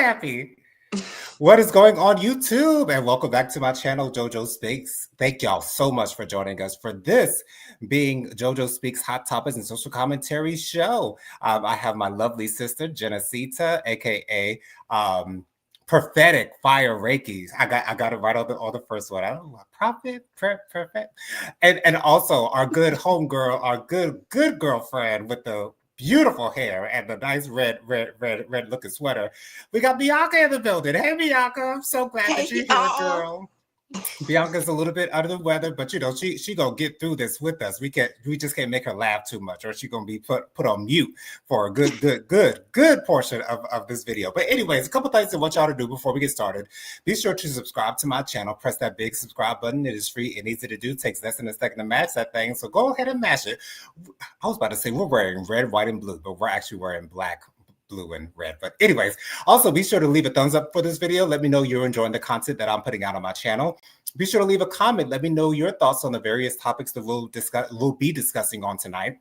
happy. What is going on YouTube? And welcome back to my channel, JoJo Speaks. Thank y'all so much for joining us for this being JoJo Speaks Hot Topics and Social Commentary show. I have my lovely sister, Genesita, aka Prophetic Fire Reiki. I got it right on the first one. I don't know, Prophet, perfect. And also our good homegirl, our good girlfriend with the beautiful hair and the nice red looking sweater. We got Bianca in the building. Hey, Bianca, I'm so glad that you're here, girl. Bianca's a little bit under the weather, but you know she gonna get through this with us. We just can't make her laugh too much, or she gonna be put on mute for a good portion of this video. But anyways, a couple things I want y'all to do before we get started. Be sure to subscribe to my channel. Press that big subscribe button. It is free and easy to do. It takes less than a second to mash that thing. So go ahead and mash it. I was about to say we're wearing red, white, and blue, but we're actually wearing black, blue, and red. But anyways, also be sure to leave a thumbs up for this video. Let me know you're enjoying the content that I'm putting out on my channel. Be sure to leave a comment. Let me know your thoughts on the various topics that we'll be discussing on tonight.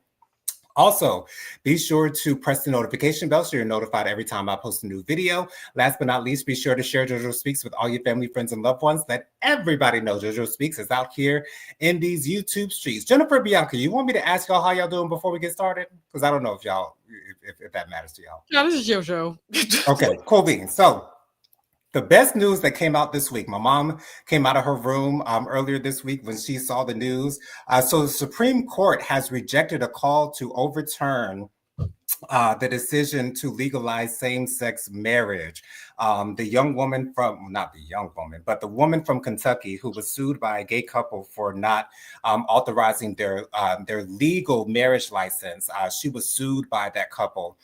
Also, be sure to press the notification bell so you're notified every time I post a new video. Last but not least, be sure to share JoJo Speaks with all your family, friends, and loved ones. Let everybody know JoJo Speaks is out here in these YouTube streets. Jennifer, Bianca, you want me to ask y'all how y'all doing before we get started? Because I don't know if that matters to y'all. No, this is your show. Okay, cool beans. So, the best news that came out this week, my mom came out of her room earlier this week when she saw the news. So the Supreme Court has rejected a call to overturn the decision to legalize same-sex marriage. The young woman not the young woman, but the woman from Kentucky who was sued by a gay couple for not authorizing their legal marriage license. She was sued by that couple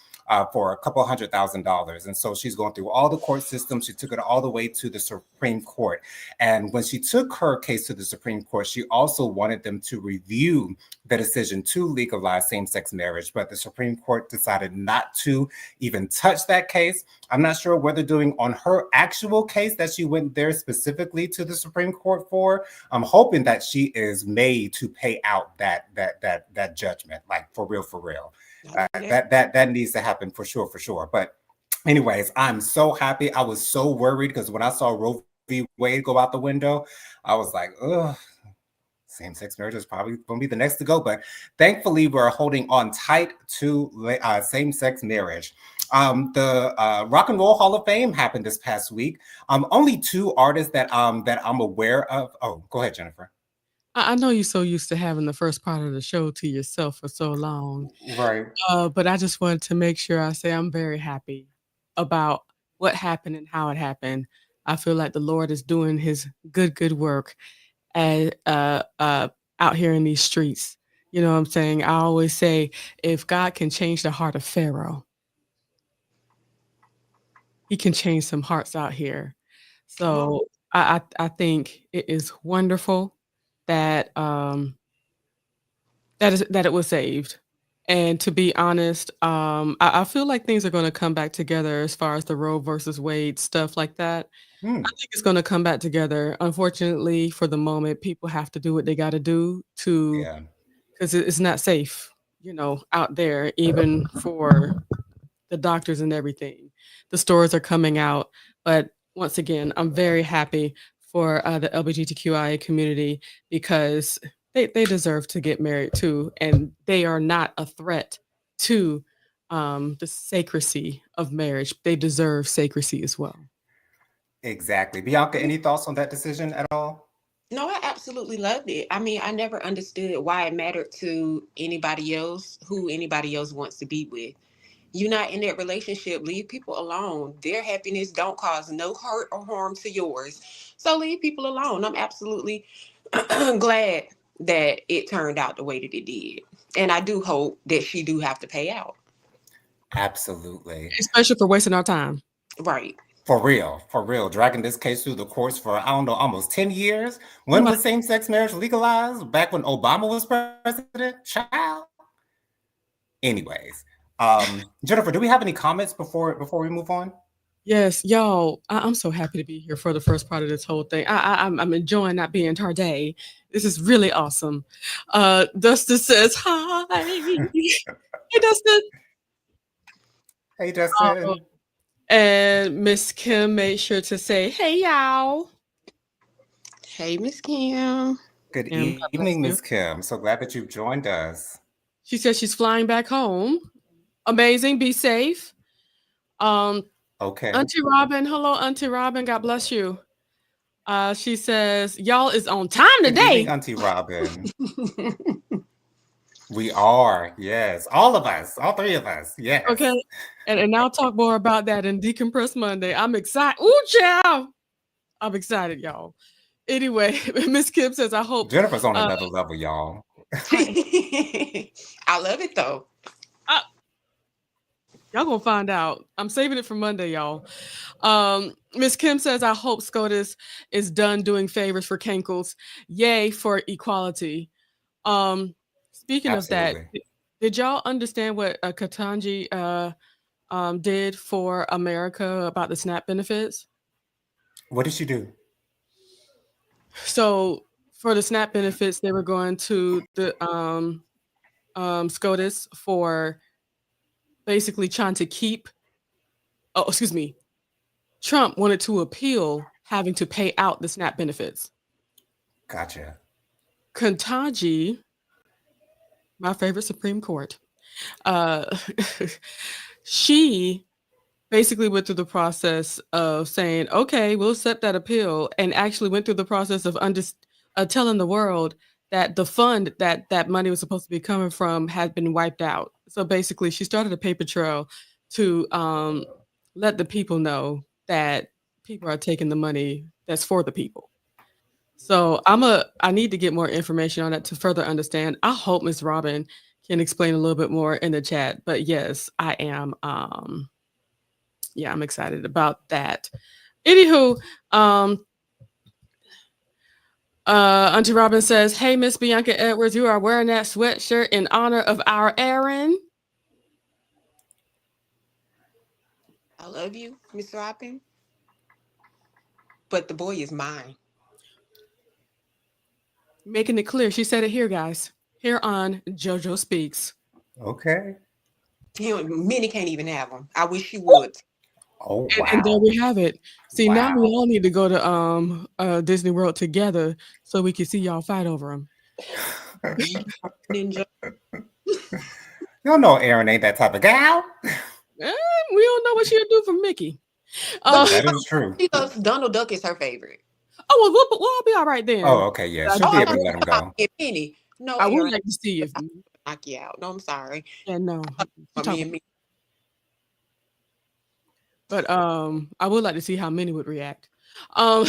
for a couple $100,000. And so she's going through all the court systems. She took it all the way to the Supreme Court. And when she took her case to the Supreme Court, she also wanted them to review the decision to legalize same-sex marriage. But the Supreme Court decided not to even touch that case. I'm not sure what they're doing on her actual case that she went there specifically to the Supreme Court for. I'm hoping that she is made to pay out that judgment, like for real. That needs to happen for sure. But anyways, I'm so happy. I was so worried because when I saw Roe v. Wade go out the window, I was like, ugh. Same-sex marriage is probably going to be the next to go, but thankfully we're holding on tight to same-sex marriage. The Rock and Roll Hall of Fame happened this past week. Only two artists that I'm aware of. Oh, go ahead, Jennifer. I know you're so used to having the first part of the show to yourself for so long. Right. But I just wanted to make sure I say I'm very happy about what happened and how it happened. I feel like the Lord is doing his good work out here in these streets. You know what I'm saying? I always say, if God can change the heart of Pharaoh, he can change some hearts out here. So I think it is wonderful that that it was saved. And to be honest, I feel like things are going to come back together as far as the Roe versus Wade stuff like that. I think it's going to come back together. Unfortunately, for the moment, people have to do what they got to do because it's not safe, out there, even for the doctors and everything. The stories are coming out. But once again, I'm very happy for the LGBTQIA community because they deserve to get married too. And they are not a threat to the sacredcy of marriage. They deserve sacredcy as well. Exactly. Bianca, any thoughts on that decision at all? No, I absolutely loved it. I mean, I never understood why it mattered to anybody else, who anybody else wants to be with. You're not in that relationship. Leave people alone. Their happiness don't cause no hurt or harm to yours. So leave people alone. I'm absolutely glad that it turned out the way that it did. And I do hope that she do have to pay out. Absolutely. Especially for wasting our time. Right. For real. Dragging this case through the courts for, I don't know, almost 10 years. When was same-sex marriage legalized? Back when Obama was president? Child. Anyways, Jennifer, do we have any comments before we move on? Yes, y'all, I'm so happy to be here for the first part of this whole thing. I'm enjoying not being tardy. This is really awesome. Dustin says hi. Hey, Dustin. Hey, Dustin. And Miss Kim made sure to say, "Hey, y'all." Hey, Miss Kim. Good And God evening, bless Miss you. Kim. So glad that you've joined us. She says she's flying back home. Amazing. Be safe. Um, Okay. Auntie Robin, hello, Auntie Robin. God bless you. She says, y'all is on time Good evening, today. Auntie Robin. We are, yes. All of us, all three of us, Okay. yes. And I'll talk more about that in Decompress Monday. I'm excited. Ooh, child. I'm excited, y'all. Anyway, Miss Kim says, I hope Jennifer's on uh, another level, y'all. I love it though. uh, y'all gonna find out. I'm saving it for Monday, y'all. Miss Kim says, I hope SCOTUS is done doing favors for Kankles. Yay for equality. Speaking of that, Absolutely. did y'all understand what Katanji did for America about the SNAP benefits? What did she do? So for the SNAP benefits, they were going to the SCOTUS for basically trying to keep. Oh, excuse me. Trump wanted to appeal having to pay out the SNAP benefits. Gotcha. Katanji, my favorite Supreme Court, uh, she basically went through the process of saying, okay, we'll accept that appeal, and actually went through the process of telling the world that the fund that money was supposed to be coming from had been wiped out. So basically, she started a paper trail to let the people know that people are taking the money that's for the people. So I need to get more information on that to further understand. I hope Miss Robin can explain a little bit more in the chat. But yes, I am. Yeah, I'm excited about that. Anywho, Auntie Robin says, "Hey, Miss Bianca Edwards, you are wearing that sweatshirt in honor of our Aaron." I love you, Miss Robin. But the boy is mine. Making it clear, she said it here, guys. Here on JoJo Speaks. Okay. Many can't even have him. I wish she Oh, would. Oh, and there wow. we have it. See, now we Wow. all need to go to Disney World together so we can see y'all fight over him. Ninja. Y'all know Erin ain't that type of gal. We don't know what she'll do for Mickey. But Uh, That is true. she loves Donald Duck is her favorite. oh, well, we'll all be all right then. Oh, okay, yeah. I She'll Oh, be I just, able thought to you let were him talking about go. me and Minnie. No, I would Aaron, like to see if, I'll knock you out. No, I'm sorry. yeah, no, she But me talking. and me. But I would like to see how many would react. Um,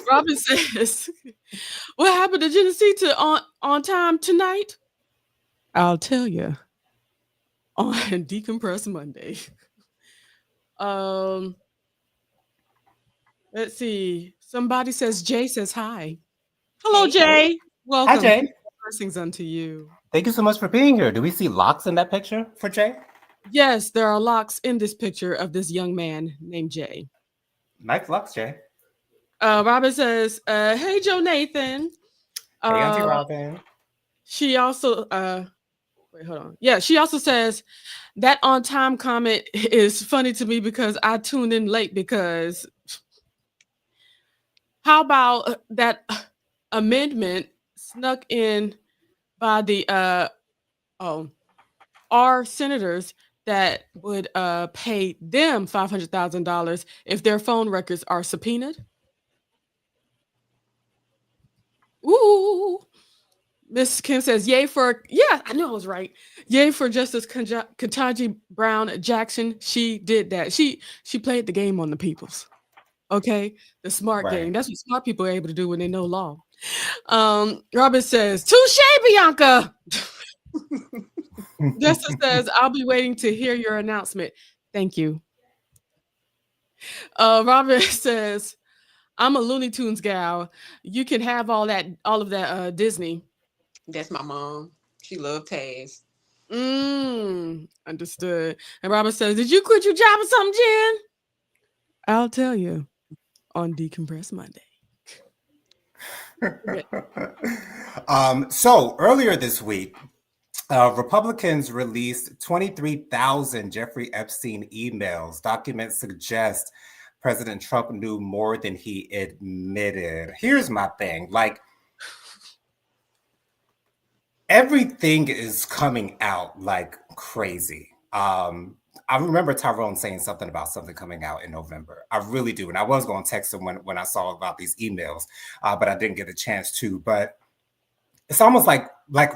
Robin says, "What happened to Genesee to on time tonight?" I'll tell you on Decompress Monday. Um, let's see. Somebody says Jay says hi. Hello, Hey, Jay. Hi, Welcome. Jay. Peace and blessings unto you. Thank you so much for being here. Do we see locks in that picture for Jay? Yes, there are locks in this picture of this young man named Jay. Nice locks, Jay. Robin says, "Hey, Joe Nathan." Hey, Auntie Uh, Robin. she also wait, hold on. Yeah, she also says that on time comment is funny to me because I tuned in late because how about that amendment snuck in by the oh our senators that would pay them $500,000 if their phone records are subpoenaed? Ooh. Miss Kim says, "Yay for yeah, I knew I was right. Yay for Justice Ketanji Brown Jackson. She did that. She played the game on the peoples. Okay, the smart Right. game. That's what smart people are able to do when they know law." Robert says, "Touche, Bianca." Justice says, "I'll be waiting to hear your announcement. Thank you." Robert says, "I'm a Looney Tunes gal. You can have all of that Disney." that's my mom. She loved Taz. Understood. And Robert says, "Did you quit your job or something, Jen?" I'll tell you on Decompress Monday. Okay. So earlier this week, Republicans released 23,000 Jeffrey Epstein emails. Documents suggest President Trump knew more than he admitted. Here's my thing. Like, everything is coming out like crazy. I remember Tyrone saying something about something coming out in November. I really do. And I was going to text him when I saw about these emails, but I didn't get a chance to. But it's almost like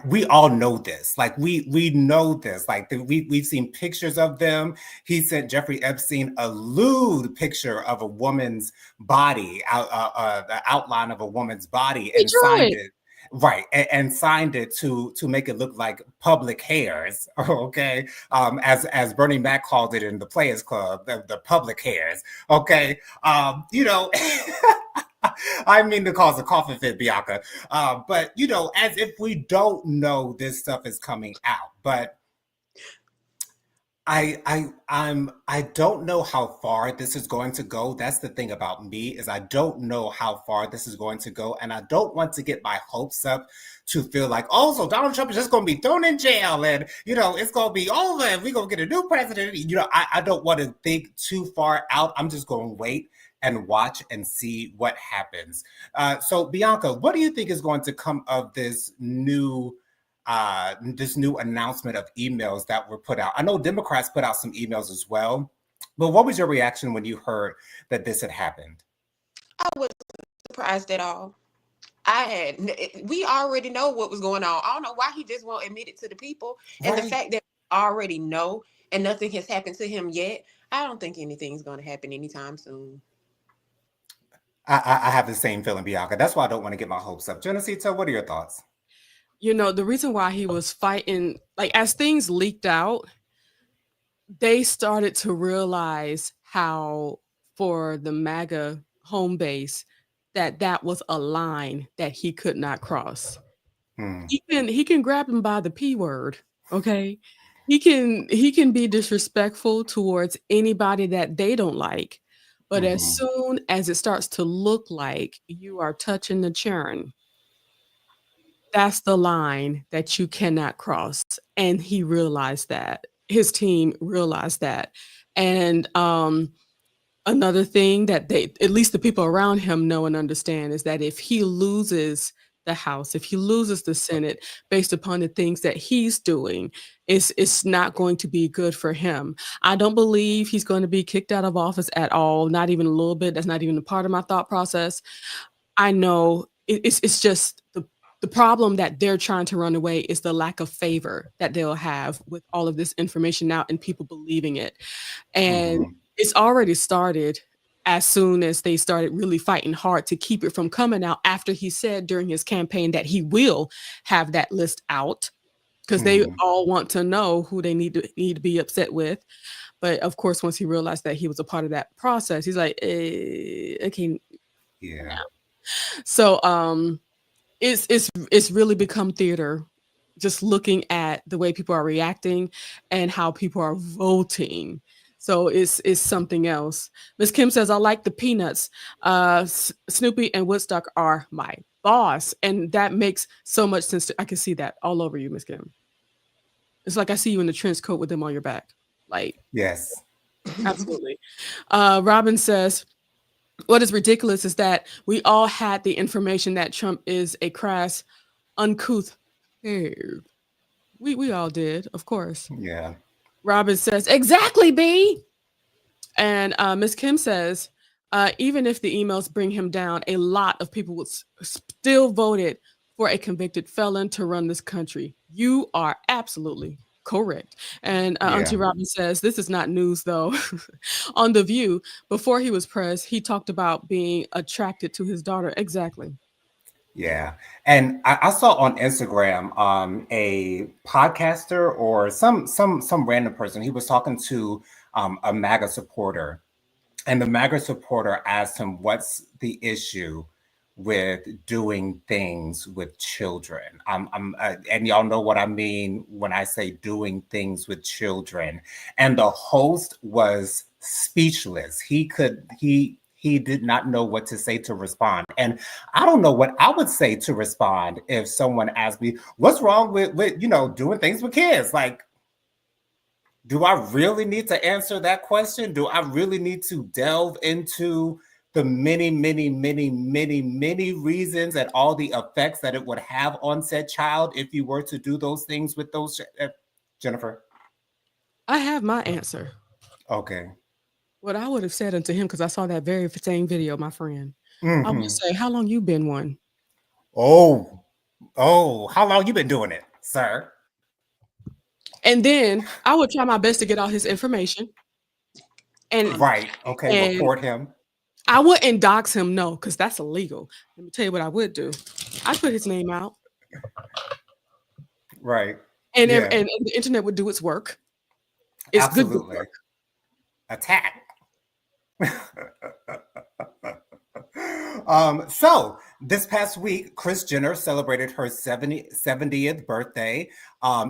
we all know this. Like we know this. Like we've seen pictures of them. He sent Jeffrey Epstein a lewd picture of a woman's body, the outline of a woman's body, He and drew signed it. it. Right, and signed it to make it look like public hairs. Okay, as Bernie Mac called it in the Players Club, the public hairs. Okay, you know. I mean to cause a coughing fit, Bianca. But you know, as if we don't know this stuff is coming out. But I don't know how far this is going to go. That's the thing about me, is I don't know how far this is going to go, and I don't want to get my hopes up to feel like, oh, so Donald Trump is just going to be thrown in jail, and you know it's going to be over, and we're going to get a new president. You know, I don't want to think too far out. I'm just going to wait and watch and see what happens. So Bianca, what do you think is going to come of this new announcement of emails that were put out? I know Democrats put out some emails as well, but what was your reaction when you heard that this had happened? I wasn't surprised at all. We already know what was going on. I don't know why he just won't admit it to the people. And the Right. fact that we already know and nothing has happened to him yet, I don't think anything's going to happen anytime soon. I have the same feeling, Bianca. That's why I don't want to get my hopes up. Genesita, what are your thoughts? You know, the reason why he was fighting, like as things leaked out, they started to realize how for the MAGA home base that was a line that he could not cross. Hmm. He can grab him by the P word, okay? He can be disrespectful towards anybody that they don't like. But as Mhm. soon as it starts to look like you are touching the churn, that's the line that you cannot cross, and he realized that. His team realized that. And, another thing that they at least the people around him know and understand is that if he loses the House, if he loses the Senate based upon the things that he's doing, it's not going to be good for him. I don't believe he's going to be kicked out of office at all, not even a little bit. That's not even a part of my thought process. I know it's just the problem that they're trying to run away is the lack of favor that they'll have with all of this information out and people believing it. And Mhm. it's already started as soon as they started really fighting hard to keep it from coming out after he said during his campaign that he will have that list out because they Mhm. all want to know who they need to be upset with. But of course, once he realized that he was a part of that process, he's like, okay, Yeah. now. So it's really become theater, just looking at the way people are reacting and how people are voting. So it's something else. Miss Kim says, I like the peanuts. Snoopy and Woodstock are my boss. And that makes so much sense. I can see that all over you, Miss Kim. It's like I see you in the trench coat with them on your back. Like, Yes. absolutely. Robin says, what is ridiculous is that we all had the information that Trump is a crass, uncouth pig. We all did, of course. Yeah. Robin says, exactly, B. And Miss Kim says, even if the emails bring him down, a lot of people would still voted for a convicted felon to run this country. You are absolutely correct. And Auntie Yeah. Robin says, this is not news though. On The View, before he was pressed, he talked about being attracted to his daughter. Exactly. Yeah. And I saw on Instagram a podcaster or some random person. He was talking to a MAGA supporter, and the MAGA supporter asked him, what's the issue with doing things with children? And y'all know what I mean when I say doing things with children. And the host was speechless. he did not know what to say to respond. And I don't know what I would say to respond if someone asked me, what's wrong with doing things with kids? Like, do I really need to answer that question? Do I really need to delve into the many, many, many, many, many reasons and all the effects that it would have on said child if you were to do those things with those? Jennifer? I have my answer. Okay. What I would have said unto him, because I saw that very same video, my friend. I would Mm-hmm. say, "How long you been one?" Oh, how long you been doing it, sir? And then I would try my best to get all his information, and Right. Okay. and Report him. I wouldn't dox him, no, because that's illegal. Let me tell you what I would do. I'd put his name out, Right. and Yeah. and the internet would do its work. It's good Absolutely. work. Attack. So this past week, Kris Jenner celebrated her 70th birthday.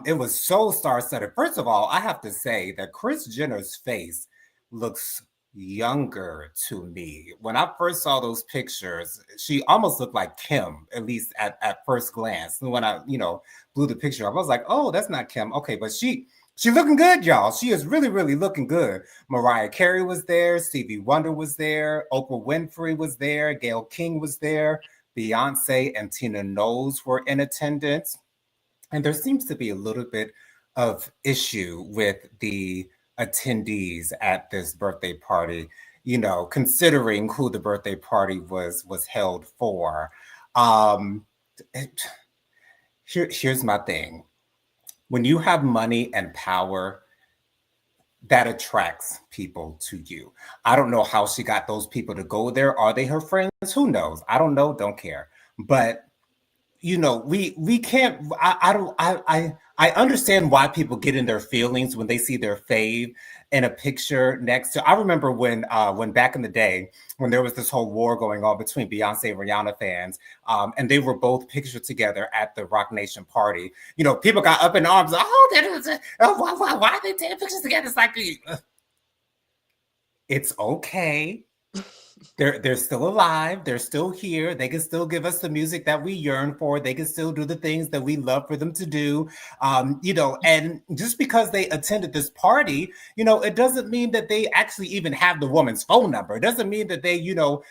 It was so star-studded. First of all, I have to say that Kris Jenner's face looks younger to me. When I first saw those pictures, she almost looked like Kim, at least at first glance. And when I, blew the picture up, I was like, oh, that's not Kim. Okay, but she looking good, y'all. She is really, really looking good. Mariah Carey was there. Stevie Wonder was there. Oprah Winfrey was there. Gayle King was there. Beyonce and Tina Knowles were in attendance. And there seems to be a little bit of issue with the attendees at this birthday party, considering who the birthday party was held for. Here's my thing. When you have money and power, that attracts people to you. I don't know how she got those people to go there. Are they her friends? Who knows? I don't know. Don't care. But we can't. I understand why people get in their feelings when they see their fave in a picture next to. I remember when back in the day when there was this whole war going on between Beyonce and Rihanna fans, and they were both pictured together at the Rock Nation party. People got up in arms. Why are they taking pictures together? It's like, it's okay. They're still alive. They're still here. They can still give us the music that we yearn for. They can still do the things that we love for them to do. And just because they attended this party, it doesn't mean that they actually even have the woman's phone number. It doesn't mean that they,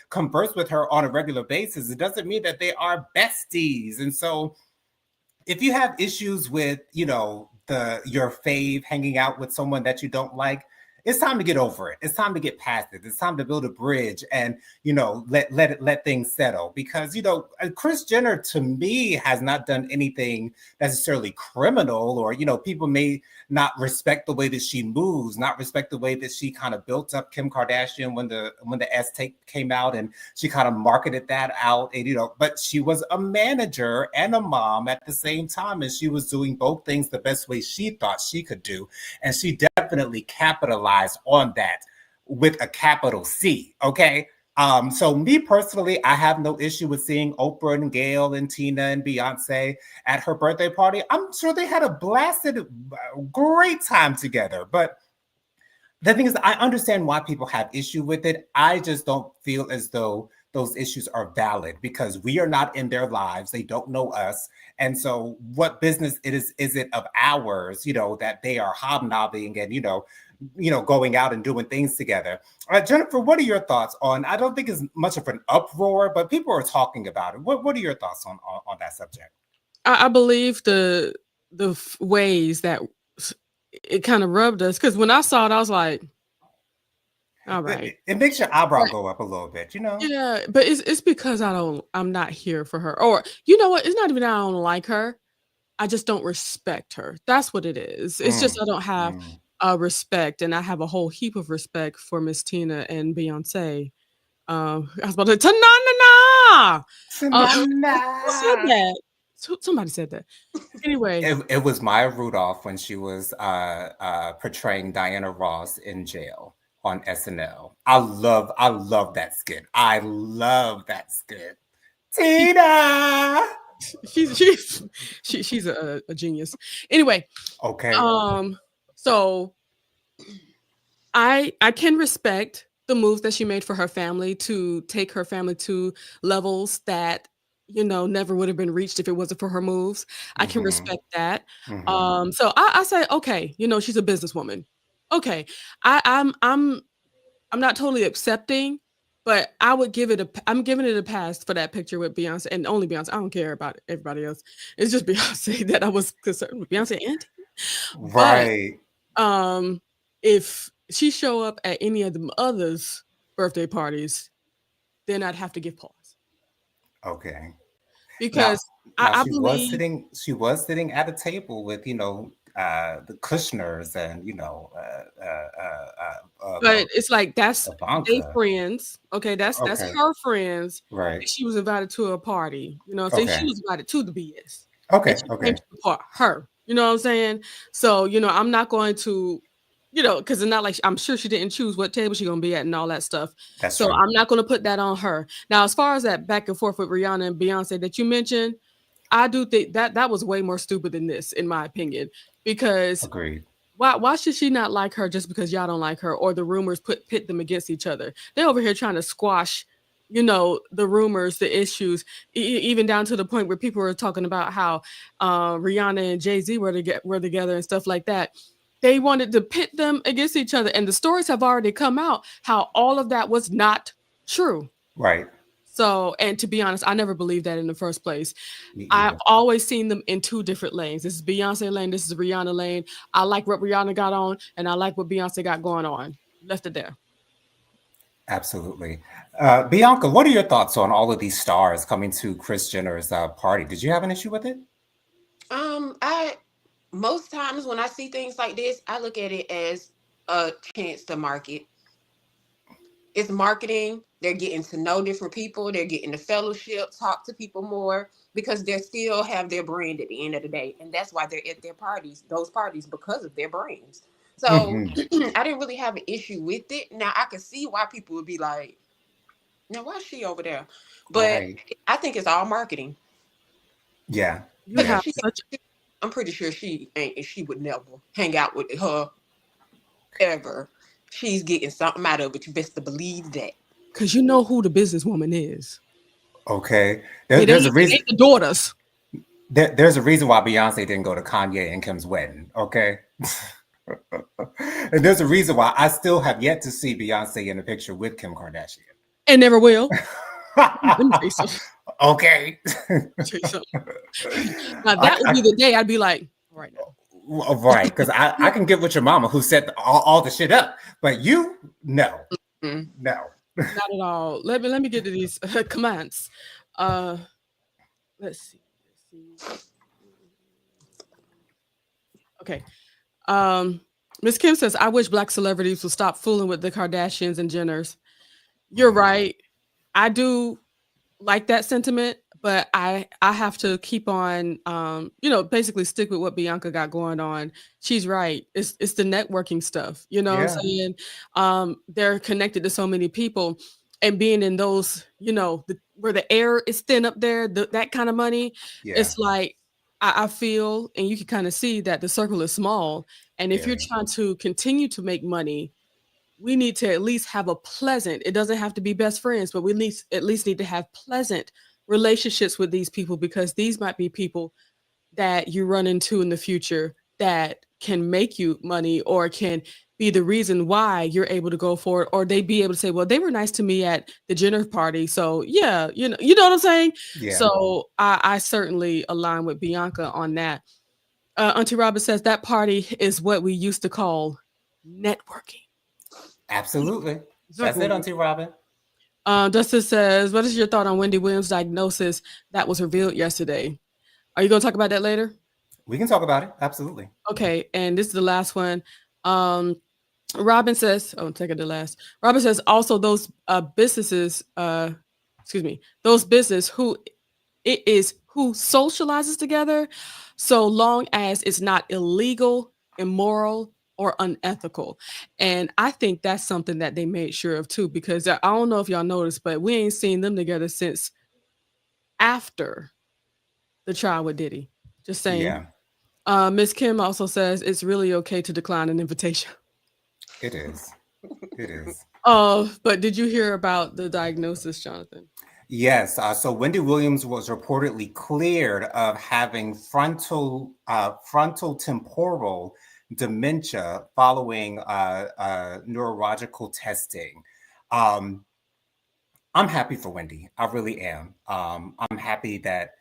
converse with her on a regular basis. It doesn't mean that they are besties. And so if you have issues with, your fave hanging out with someone that you don't like, it's time to get over it. It's time to get past it. It's time to build a bridge and, let things settle. Because, Kris Jenner, to me, has not done anything necessarily criminal, or, people may not respect the way that she moves, not respect the way that she kind of built up Kim Kardashian when the S tape came out, and she kind of marketed that out. And, but she was a manager and a mom at the same time, and she was doing both things the best way she thought she could do. And she definitely capitalized on that with a capital C. Okay. So me personally, I have no issue with seeing Oprah and Gayle and Tina and Beyonce at her birthday party. I'm sure they had a blasted, great time together. But the thing is, I understand why people have issue with it. I just don't feel as though those issues are valid, because we are not in their lives. They don't know us. And so what business is it of ours, that they are hobnobbing and, going out and doing things together. Jennifer, what are your thoughts on, I don't think it's much of an uproar, but people are talking about it. What are your thoughts on that subject? I believe the ways that it kind of rubbed us, because when I saw it, I was like, all right. It makes your eyebrow go up a little bit, Yeah, but it's because I'm not here for her. Or you know what? It's not even that I don't like her. I just don't respect her. That's what it is. It's just I don't have respect, and I have a whole heap of respect for Miss Tina and Beyonce. I was about to ta-na-na-na! Who said that? Somebody said that. Anyway. It was Maya Rudolph when she was portraying Diana Ross in jail on SNL. I love that skit. I love that skit. Tina! She's a genius. Anyway. Okay. So I can respect the moves that she made for her family to take her family to levels that, never would have been reached if it wasn't for her moves. I can Mm-hmm. respect that. Mm-hmm. So I say, okay, she's a businesswoman. Okay. I'm not totally accepting, but I'm giving it a pass for that picture with Beyonce and only Beyonce. I don't care about everybody else. It's just Beyonce that I was concerned with. Beyonce and but Right. um, if she show up at any of the others' birthday parties, then I'd have to give pause Okay. Now, because now I believe. she was sitting at a table with, the Kushners and, But it's like that's they Ivanka. friends. Okay, that's Okay. her friends. Right. And she was invited to a party. See, she Okay. was invited to the BS. And Okay. she came Okay. to support her. You know what I'm saying? So, I'm not going to, because it's not like I'm sure she didn't choose what table she's gonna be at and all that stuff. That's So true. I'm not gonna put that on her. Now, as far as that back and forth with Rihanna and Beyonce that you mentioned, I do think that that was way more stupid than this, in my opinion, because Agreed. why should she not like her just because y'all don't like her or the rumors pit them against each other? They're over here trying to squash, the rumors, the issues, even down to the point where people were talking about how Rihanna and Jay-Z were together and stuff like that. They wanted to pit them against each other, and the stories have already come out how all of that was not true. Right. So, and to be honest, I never believed that in the first place. Me I've either. always seen them in two different lanes. This is Beyonce lane, this is Rihanna lane. I like what Rihanna got on, and I like what Beyonce got going on. Left it there. Absolutely. Bianca, what are your thoughts on all of these stars coming to Kris Jenner's party? Did you have an issue with it? I most times when I see things like this, I look at it as a chance to market. It's marketing. They're getting to know different people. They're getting to fellowship, talk to people more because they still have their brand at the end of the day. And that's why they're at their parties, those parties, because of their brands. So Hmm. I didn't really have an issue with it. Now I can see why people would be like, now why is she over there? But Right. I think it's all marketing. Yeah. You Because Yeah. have she, such I'm pretty sure she ain't, she would never hang out with her ever. She's getting something out of it. You best to believe that. because you know who the businesswoman is. Okay. It There's a ain't reason. the daughters. There's a reason why Beyonce didn't go to Kanye and Kim's wedding. Okay. And there's a reason why I still have yet to see Beyonce in a picture with Kim Kardashian. And never will. Let me tell you something. Okay. Tell you something. Now I, that would be I, the day I'd be like, all right now. right. Because I can get with your mama who set all the shit up. But you, no. Mm. No. Not at all. Let me get to these commands. Uh let's see. Okay. Um, Miss Kim says, I wish black celebrities would stop fooling with the Kardashians and Jenners. You're Mhm. right. I do like that sentiment, but I have to keep on basically stick with what Bianca got going on. She's right. It's the networking stuff. You know what I'm Yeah. saying? They're connected to so many people and being in those, where the air is thin up there, that kind of money, Yeah. it's like I feel and you can kind of see that the circle is small. And if you're Very. trying to continue to make money, we need to at least have a pleasant, it doesn't have to be best friends, but we at least need to have pleasant relationships with these people because these might be people that you run into in the future that can make you money or can be the reason why you're able to go for it or they be able to say, well, they were nice to me at the Jenner party, so yeah, you know what I'm saying. Yeah. So I certainly align with Bianca on that. Auntie Robin says that party is what we used to call networking. Absolutely. That's it, Exactly. Auntie Robin. Dustin says, "What is your thought on Wendy Williams' diagnosis that was revealed yesterday? Are you going to talk about that later?" We can talk about it. Absolutely. Okay, and this is the last one. Um, Robin says, "Oh, take it to last." Robin says, "Also, those businesses, excuse me, those business who it is who socializes together, so long as it's not illegal, immoral, or unethical." And I think that's something that they made sure of too, because I don't know if y'all noticed, but we ain't seen them together since after the trial with Diddy. Just saying. Yeah, Miss Kim also says it's really okay to decline an invitation. it is. It is. Oh, but did you hear about the diagnosis, Jonathan? Yes. So Wendy Williams was reportedly cleared of having frontal temporal dementia following neurological testing. Um, I'm happy for Wendy. I really am. I'm happy that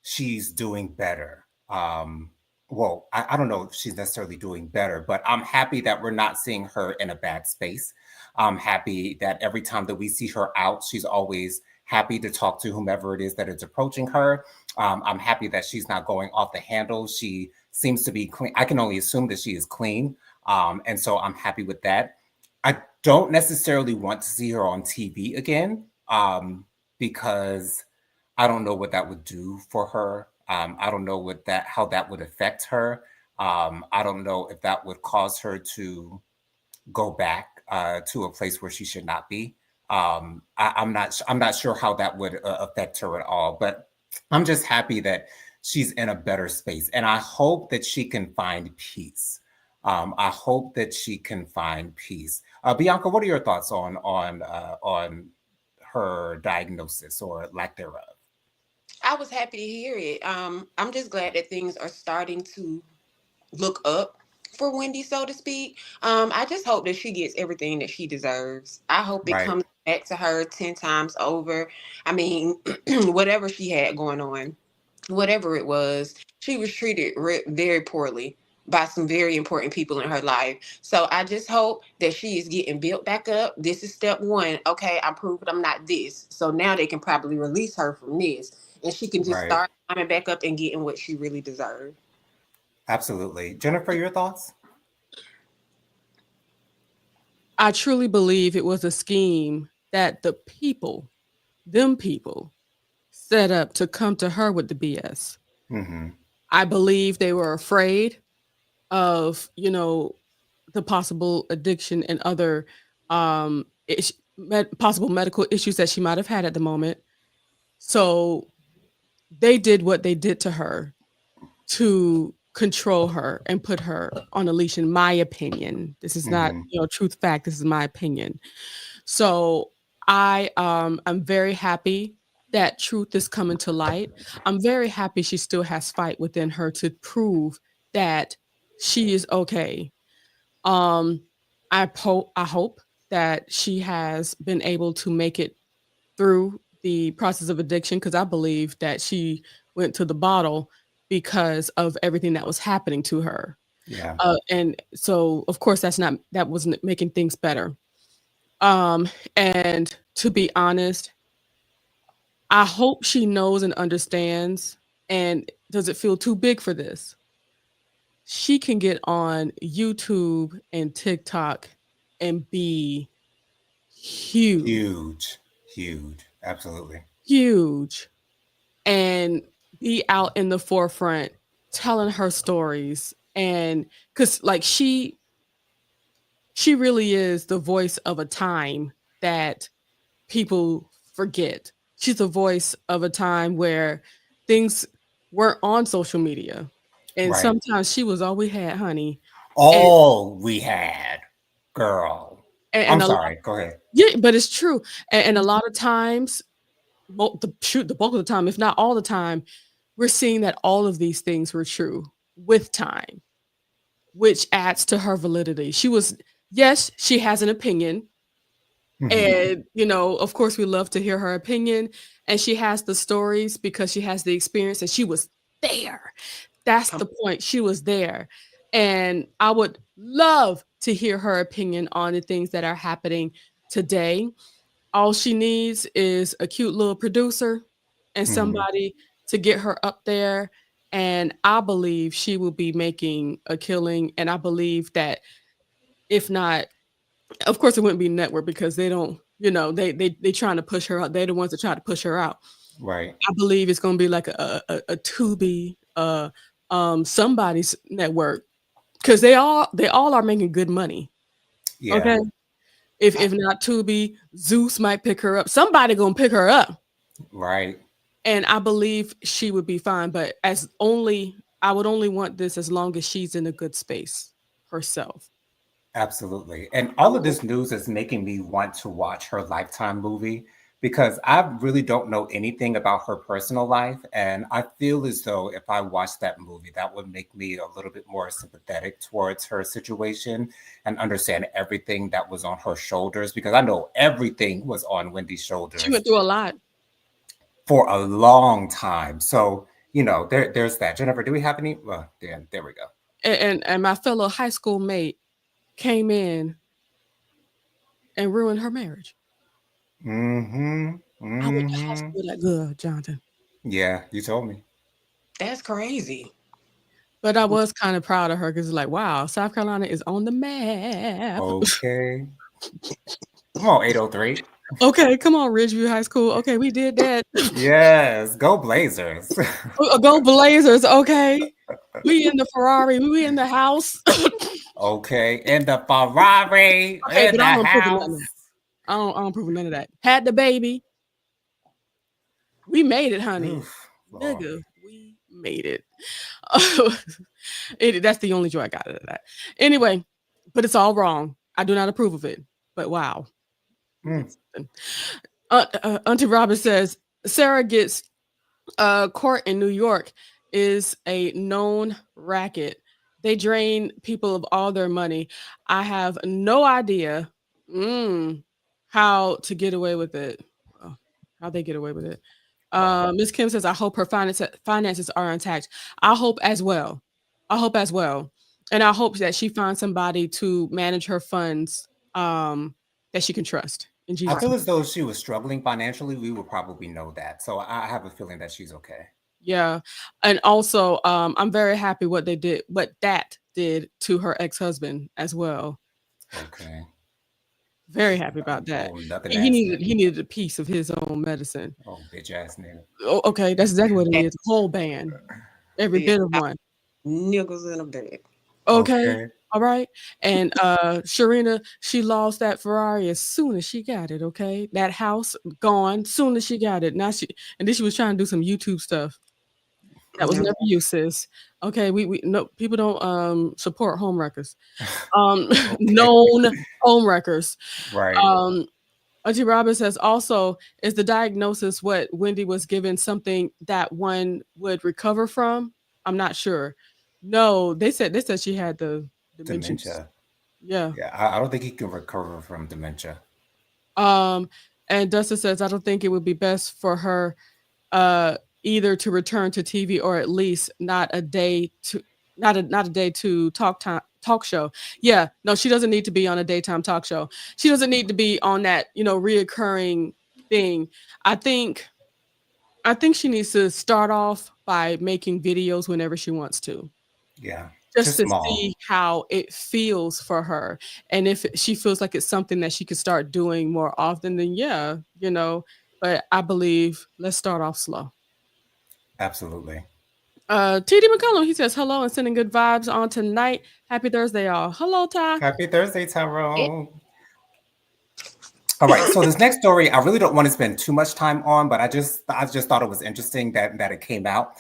she's doing better. Well, I don't know if she's necessarily doing better, but I'm happy that we're not seeing her in a bad space. I'm happy that every time that we see her out, she's always happy to talk to whomever it is that is approaching her. I'm happy that she's not going off the handle. She seems to be clean. I can only assume that she is clean. And so I'm happy with that. I don't necessarily want to see her on TV again, because I don't know what that would do for her. I don't know how that would affect her. I don't know if that would cause her to go back to a place where she should not be. I'm not sure how that would affect her at all. But I'm just happy that she's in a better space, and I hope that she can find peace. I hope that she can find peace. Bianca, what are your thoughts on her diagnosis or lack thereof? I was happy to hear it. I'm just glad that things are starting to look up for Wendy, so to speak. I just hope that she gets everything that she deserves. I hope it Right, comes back to her 10 times over. I mean, whatever she had going on, whatever it was, she was treated very poorly by some very important people in her life. So I just hope that she is getting built back up. This is step one. Okay, I'm proving I'm not this. So now they can probably release her from this and she can just right. start climbing back up and getting what she really deserves. Absolutely. Jennifer, your thoughts? I truly believe it was a scheme that the people, them people, set up to come to her with the BS. Hmm. I believe they were afraid of, the possible addiction and other possible medical issues that she might have had at the moment. So they did what they did to her to control her and put her on a leash, in my opinion. This is not, Hmm. truth fact. This is my opinion. So I'm very happy that truth is coming to light. I'm very happy she still has fight within her to prove that she is okay. Um, I hope that she has been able to make it through the process of addiction, because I believe that she went to the bottle because of everything that was happening to her. Yeah. And so, of course, that wasn't making things better. Um, and to be honest, I hope she knows and understands and doesn't feel too big for this. She can get on YouTube and TikTok and be huge, Huge, huge. Absolutely. huge, and be out in the forefront telling her stories. And because, like, she really is the voice of a time that people forget. She's a voice of a time where things weren't on social media. And Right. sometimes she was all we had, honey. And All we had, girl. I'm and a lot, sorry. Go ahead. yeah, but it's true. And a lot of times, the bulk of the time, if not all the time, we're seeing that all of these things were true with time, which adds to her validity. Yes, she has an opinion. Hmm. And, of course, we love to hear her opinion. And she has the stories because she has the experience and she was there. That's Come the point. She was there. And I would love to hear her opinion on the things that are happening today. All she needs is a cute little producer and Hmm. somebody to get her up there. And I believe she will be making a killing. And I believe that, if not, of course, it wouldn't be network because they don't, they trying to push her out. They're the ones that try to push her out. Right. I believe it's going to be like a Tubi, somebody's network, because they all are making good money. Yeah. Okay, if not Tubi, Zeus might pick her up. Somebody gonna pick her up, Right. and I believe she would be fine. But as only I would only want this as long as she's in a good space herself. Absolutely. And all of this news is making me want to watch her Lifetime movie because I really don't know anything about her personal life. And I feel as though if I watched that movie, that would make me a little bit more sympathetic towards her situation and understand everything that was on her shoulders because I know everything was on Wendy's She shoulders went through a lot. for a long time. So, there's that. Jennifer, do we have any? Well, yeah, there we go. And my fellow high school mate came in and ruined her marriage. Mm-hmm. I went to high Mm-hmm. school with that girl, Jonathan. Yeah, you told me. That's crazy. But I was kind of proud of her because it's like, wow, South Carolina is on the map. Okay. Come on, 803. Okay, come on, Ridgeview High School. Okay, we did that. Yes, go Blazers. Go Blazers. Okay, we in the Ferrari. We in the house. Okay, in the Ferrari, Okay, in but the I don't approve of none of house. that. I don't approve of none of that. Had the baby. We made it, honey. Oof, Lord. Nigga, we made it. That's the only joy I got out of that. Anyway, but it's all wrong. I do not approve of it. But wow. We did something. Auntie Robin says Sarah gets court in New York is a known racket. They drain people of all their money. I have no idea how to get away with it. Oh, how they get away with it. Wow. Miss Kim says, I hope her finances are intact. I hope as well. I hope as well. And I hope that she finds somebody to manage her funds that she can trust. In I Jesus' feel name. as though if she was struggling financially, we would probably know that. So I have a feeling that she's okay. Yeah. And also, I'm very happy what that did to her ex-husband as well. Okay. Very happy about that. Oh, nothing He ass needed nigga. he needed a piece of his own medicine. Oh, bitch ass nigga. Oh, okay, that's exactly what it And is. Whole band. Every yeah, bit of one. niggas in a bed. Okay. Okay. All right. And Sharina, she lost that Ferrari as soon as she got it. Okay. That house gone soon as she got it. And then she was trying to do some YouTube stuff. That was Yeah. never you, sis. Okay, we no people don't support home wreckers. Okay. Known home wreckers. Right. Um Auntie Robin says also, is the diagnosis what Wendy was given something that one would recover from? I'm not sure. No, they said she had the dementia. Dementia. Yeah. Yeah, I don't think he can recover from dementia. Um and Dustin says I don't think it would be best for her uh either to return to TV or at least not a day to talk show. Yeah, no, she doesn't need to be on a daytime talk show. She doesn't need to be on that, reoccurring thing. I think she needs to start off by making videos whenever she wants to. Yeah, Just just to small. see how it feels for her. And if she feels like it's something that she could start doing more often, then yeah, but I believe let's start off slow. Absolutely. TD McCullum, he says hello and sending good vibes on tonight. Happy Thursday, y'all. Hello, Ty. Happy Thursday, Tyrone. All right, so this next story, I really don't want to spend too much time on, but I just thought it was interesting that it came out.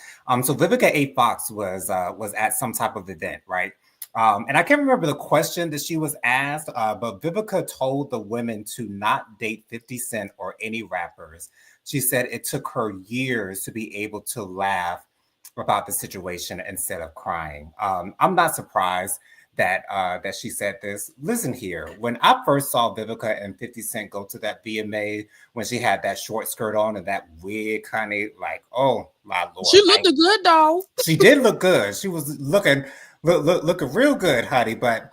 So Vivica A. Fox was at some type of event, right? And I can't remember the question that she was asked, but Vivica told the women to not date 50 Cent or any rappers. She said it took her years to be able to laugh about the situation instead of crying. I'm not surprised that she said this. Listen here, when I first saw Vivica and 50 Cent go to that VMA when she had that short skirt on and that wig, kind of like, oh my She lord, looked good, though. she did look good. She was looking real good, honey. But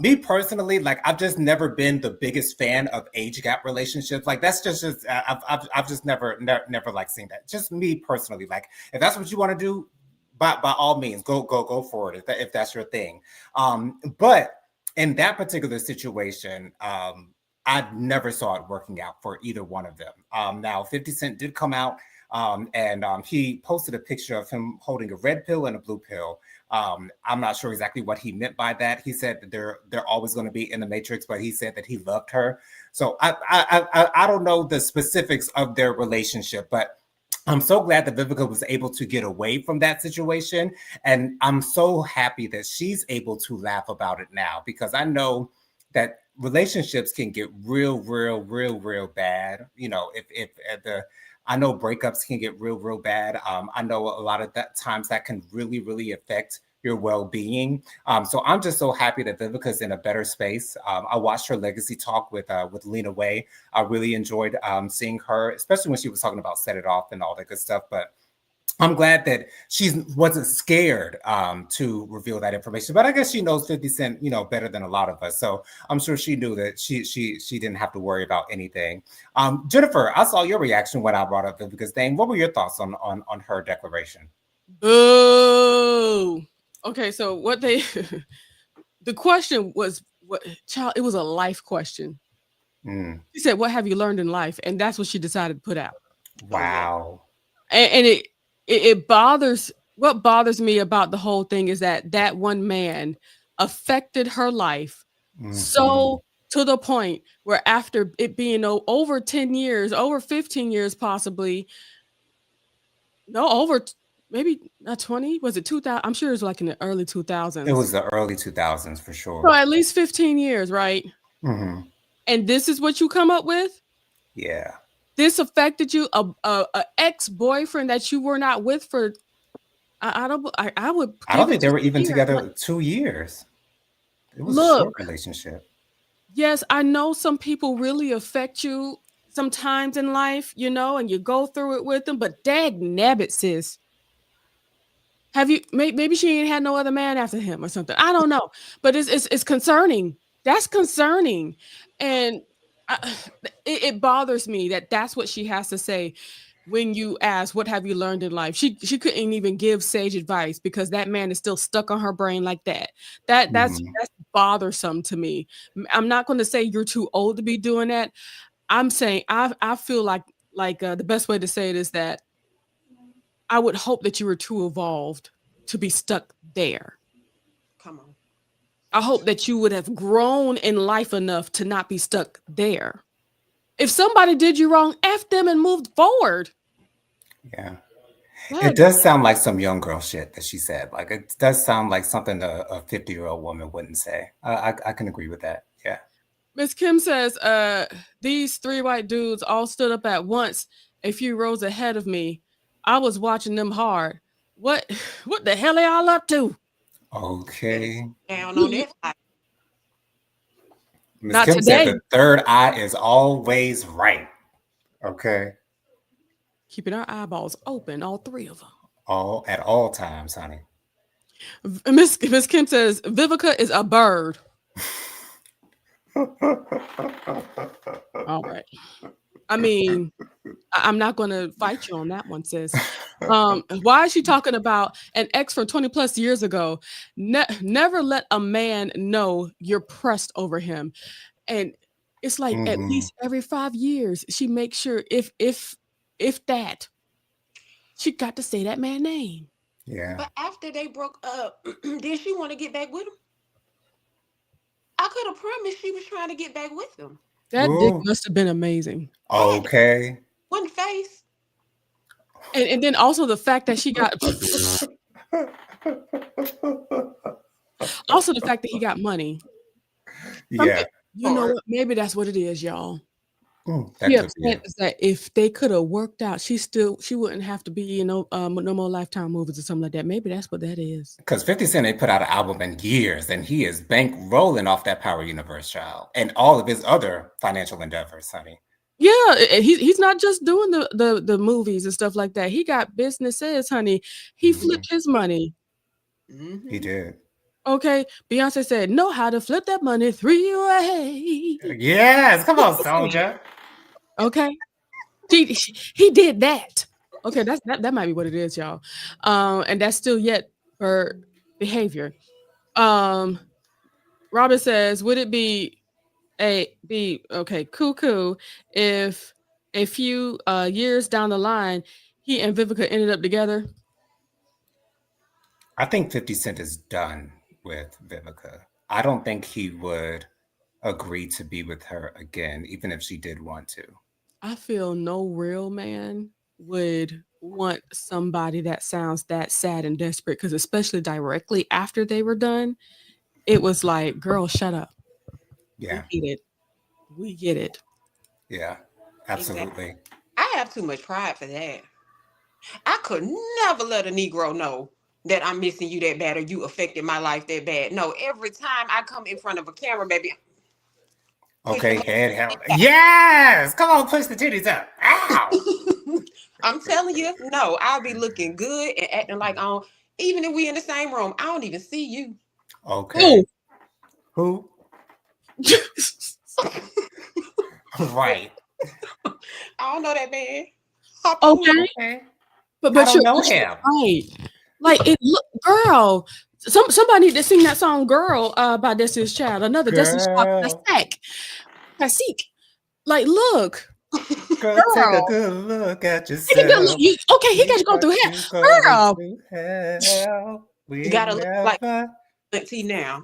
me personally, like I've just never been the biggest fan of age gap relationships. Like that's just I've just never like seen that. Just me personally, like if that's what you want to do, by all means, go for it if that's your thing. But in that particular situation, I never saw it working out for either one of them. Now, 50 Cent did come out and he posted a picture of him holding a red pill and a blue pill. I'm not sure exactly what he meant by that. He said that they're always going to be in the Matrix, but he said that he loved her. So I don't know the specifics of their relationship, but I'm so glad that Vivica was able to get away from that situation. And I'm so happy that she's able to laugh about it now, because I know that relationships can get real bad. If the I know breakups can get real bad. I know a lot of that times that can really affect your well-being. So I'm just so happy that Vivica's in a better space. I watched her legacy talk with Lena Waithe. I really enjoyed seeing her, especially when she was talking about Set It Off and all that good stuff. But I'm glad that she wasn't scared to reveal that information. But I guess she knows 50 Cent, better than a lot of us. So I'm sure she knew that she didn't have to worry about anything. Jennifer, I saw your reaction when I brought up Vivica's name. What were your thoughts on her declaration? Boo. Okay, so what they the question was, what child, it was a life question. She said, "What have you learned in life?" And that's what she decided to put out. Wow. And it bothers, what bothers me about the whole thing is that one man affected her life so to the point where after it being over 10 years, over 15 years possibly, no, over maybe not 20, was it 2000? I'm sure it was like in the early It 2000s. was the early 2000s for So sure. at least 15 years, right? And this is what you come up with? Yeah. This affected you, a ex-boyfriend that you were not with for, I would I don't give think it they just were a even year. together 2 years. It was a short Look, relationship. yes, I know some people really affect you sometimes in life, and you go through it with them, but dag nabbit, sis. Have you, maybe she ain't had no other man after him or something. I don't know, but it's concerning. That's concerning, and I, it bothers me that that's what she has to say when you ask, "What have you learned in life?" She couldn't even give sage advice because that man is still stuck on her brain like that. That's bothersome to me. I'm not going to say you're too old to be doing that. I'm saying I feel like the best way to say it is that I would hope that you were too evolved to be stuck there. Come on. I hope that you would have grown in life enough to not be stuck there. If somebody did you wrong, F them and moved forward. Yeah. It Dag. does sound like some young girl shit that she said. Like, it does sound like something a 50-year-old woman wouldn't say. I can agree with that. Yeah. Miss Kim says, these three white dudes all stood up at once a few rows ahead of me. I was watching them hard. What what the hell are y'all up to? Better Okay. sit down on that fight. Miss Not Kim said today. the third eye is always right. Okay. Keeping our eyeballs open, all three of them. All at all times, honey. Miss Kim says Vivica is a bird. All right. I mean, I'm not going to fight you on that one, sis. Why is she talking about an ex from 20 plus years ago? Never let a man know you're pressed over him. And it's like at least every 5 years, she makes sure if that, she got to say that man's name. Yeah. But after they broke up, did she want to get back with him? I could have promised she was trying to get back with him. That dick Ooh. must have been amazing. Had to. Okay. One face. And then also the fact that she got also the fact that he got money. Yeah. You know what? Maybe that's what it is, y'all. That She could be upset it. is that if they could have worked out, she wouldn't have to be in no more Lifetime movies or something like that. Maybe that's what that is. Because 50 Cent ain't put out an album in years, and he is bank rolling off that Power Universe child and all of his other financial endeavors, honey. Yeah, he's not just doing the movies and stuff like that. He got businesses, honey. He flipped his money. He did. Okay, Beyonce said, "Know how to flip that money 3 ways." Yes, come on, soldier. Okay, he did that. Okay, that might be what it is, y'all. And that's still yet her behavior. Um, Robin says, "Would it be okay, cuckoo if a few years down the line he and Vivica ended up together?" I think 50 Cent is done with Vivica. I don't think he would agree to be with her again, even if she did want to. I feel no real man would want somebody that sounds that sad and desperate, because especially directly after they were done, it was like, girl, shut up. Yeah. We get it. We get it. Yeah. Exactly. Absolutely. I have too much pride for that. I could never let a Negro know that I'm missing you that bad or you affected my life that bad. No, every time I come in front of a camera, baby, push Okay, them. head held. Yes! Come on, push the titties up. Ow! I'm telling you, no, I'll be looking good and acting like on. Even if we in the same room, I don't even see you. Okay. Who? I Right. don't know that man. Hop on. Okay. Okay. But I but don't you're, know but you're him. right. Like it look, girl. Somebody need to sing that song "Girl" by Destiny's Child. Another Destiny's Child Girl. classic. Like, look, Girl, take a girl. good look at Take a good look. yourself. Okay, he got See to go what through hell. you going Girl, through hell. You We gotta look like never. auntie now.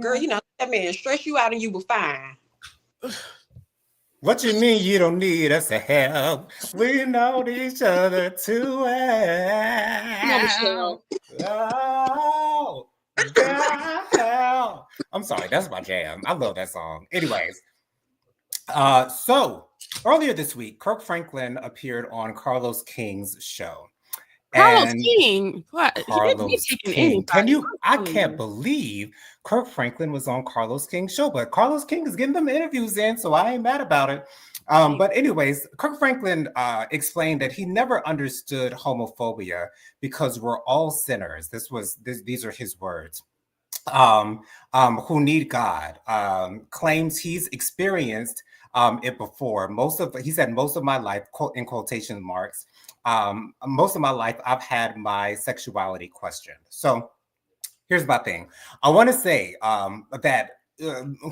Girl, you know that man stress you out and you were fine. What you mean you don't need us to help? We know each other too come on, Michelle. well. Oh, girl. I'm sorry, that's my jam. I love that song. Anyways, so earlier this week, Kirk Franklin appeared on Carlos King's show. Carlos And King. What? He didn't be Carlos taking King. Can anybody. you? I'm I telling can't you. believe Kirk Franklin was on Carlos King's show, but Carlos King is getting them interviews in, so I ain't mad about it. But anyways, Kirk Franklin explained that he never understood homophobia because we're all sinners. These are his words. Who need God, claims he's experienced it before. He said, most of my life, quote, in quotation marks, most of my life, I've had my sexuality questioned. So here's my thing. I want to say that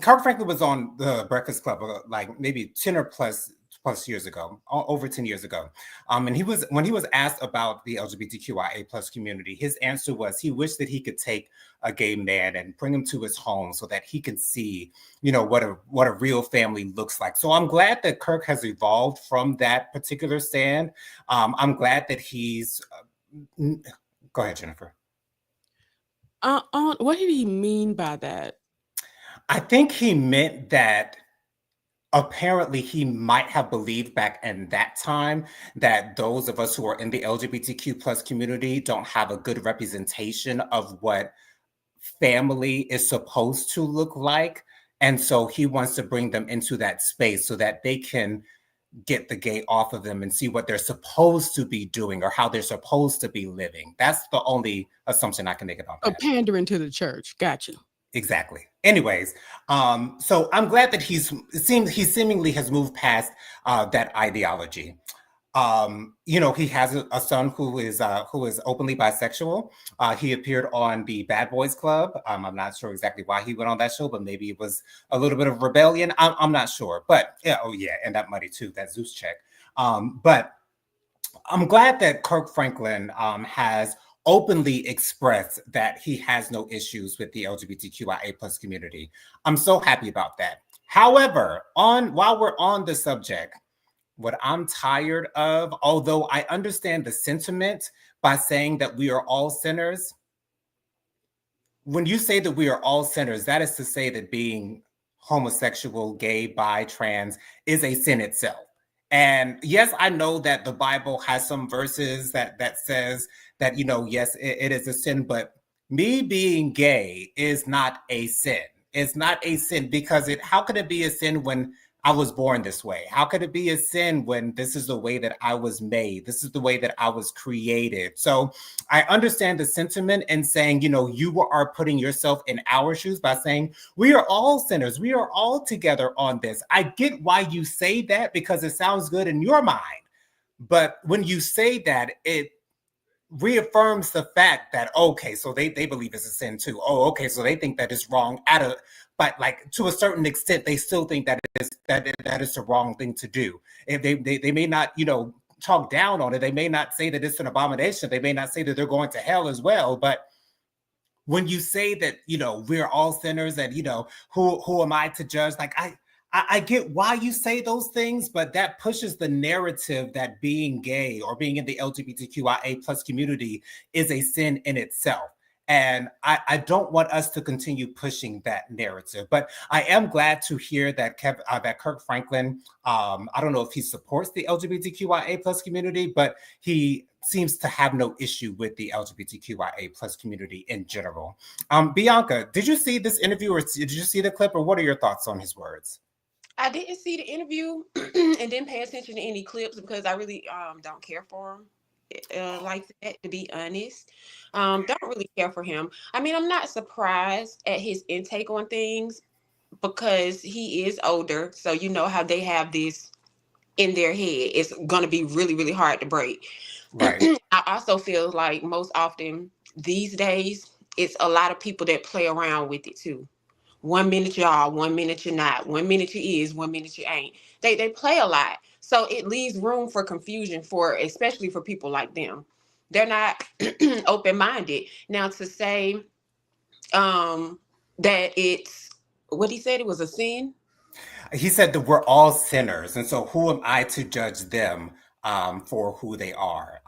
Kirk Franklin was on the Breakfast Club like maybe 10 or plus years ago, over 10 years ago. And when he was asked about the LGBTQIA plus community, his answer was he wished that he could take a gay man and bring him to his home so that he can see, what a real family looks like. So I'm glad that Kirk has evolved from that particular stand. I'm glad that he's go ahead, Jennifer. What did he mean by that? I think he meant that apparently he might have believed back in that time that those of us who are in the LGBTQ plus community don't have a good representation of what family is supposed to look like. And so he wants to bring them into that space so that they can get the gay off of them and see what they're supposed to be doing or how they're supposed to be living. That's the only assumption I can make about that. Pandering to the church. Gotcha. Exactly. Anyways, so I'm glad that he seemingly has moved past that ideology. He has a son who is openly bisexual. He appeared on the Bad Boys Club. I'm not sure exactly why he went on that show, but maybe it was a little bit of rebellion. I'm not sure, but yeah, and that money too, that Zeus check. But I'm glad that Kirk Franklin has openly expressed that he has no issues with the LGBTQIA plus community. I'm so happy about that. However, while we're on the subject, what I'm tired of, although I understand the sentiment by saying that we are all sinners, when you say that we are all sinners, that is to say that being homosexual, gay, bi, trans is a sin itself. And yes, I know that the Bible has some verses that says that, yes, it is a sin, but me being gay is not a sin. It's not a sin because how could it be a sin when I was born this way? How could it be a sin when this is the way that I was made? This is the way that I was created. So I understand the sentiment and saying, you are putting yourself in our shoes by saying, we are all sinners. We are all together on this. I get why you say that because it sounds good in your mind. But when you say that, it reaffirms the fact that, okay, so they believe it's a sin too. Oh, okay, so they think that it's wrong but like to a certain extent, they still think that that is the wrong thing to do. If they may not, talk down on it, they may not say that it's an abomination. They may not say that they're going to hell as well. But when you say that, we're all sinners and, who am I to judge? Like I get why you say those things, but that pushes the narrative that being gay or being in the LGBTQIA plus community is a sin in itself. And I don't want us to continue pushing that narrative. But I am glad to hear that that Kirk Franklin, I don't know if he supports the LGBTQIA plus community, but he seems to have no issue with the LGBTQIA plus community in general. Bianca, did you see this interview or did you see the clip, or what are your thoughts on his words? I didn't see the interview and didn't pay attention to any clips because I really don't care for him like that, to be honest. Don't really care for him. I mean, I'm not surprised at his intake on things because he is older. So you know how they have this in their head. It's going to be really, really hard to break. Right. I also feel like most often these days, it's a lot of people that play around with it too. 1 minute y'all, 1 minute you're not. 1 minute you is, 1 minute you ain't. They play a lot, so it leaves room for confusion for, especially for people like them. They're not open minded. Now to say that it's what he said it was a sin. He said that we're all sinners, and so who am I to judge them for who they are?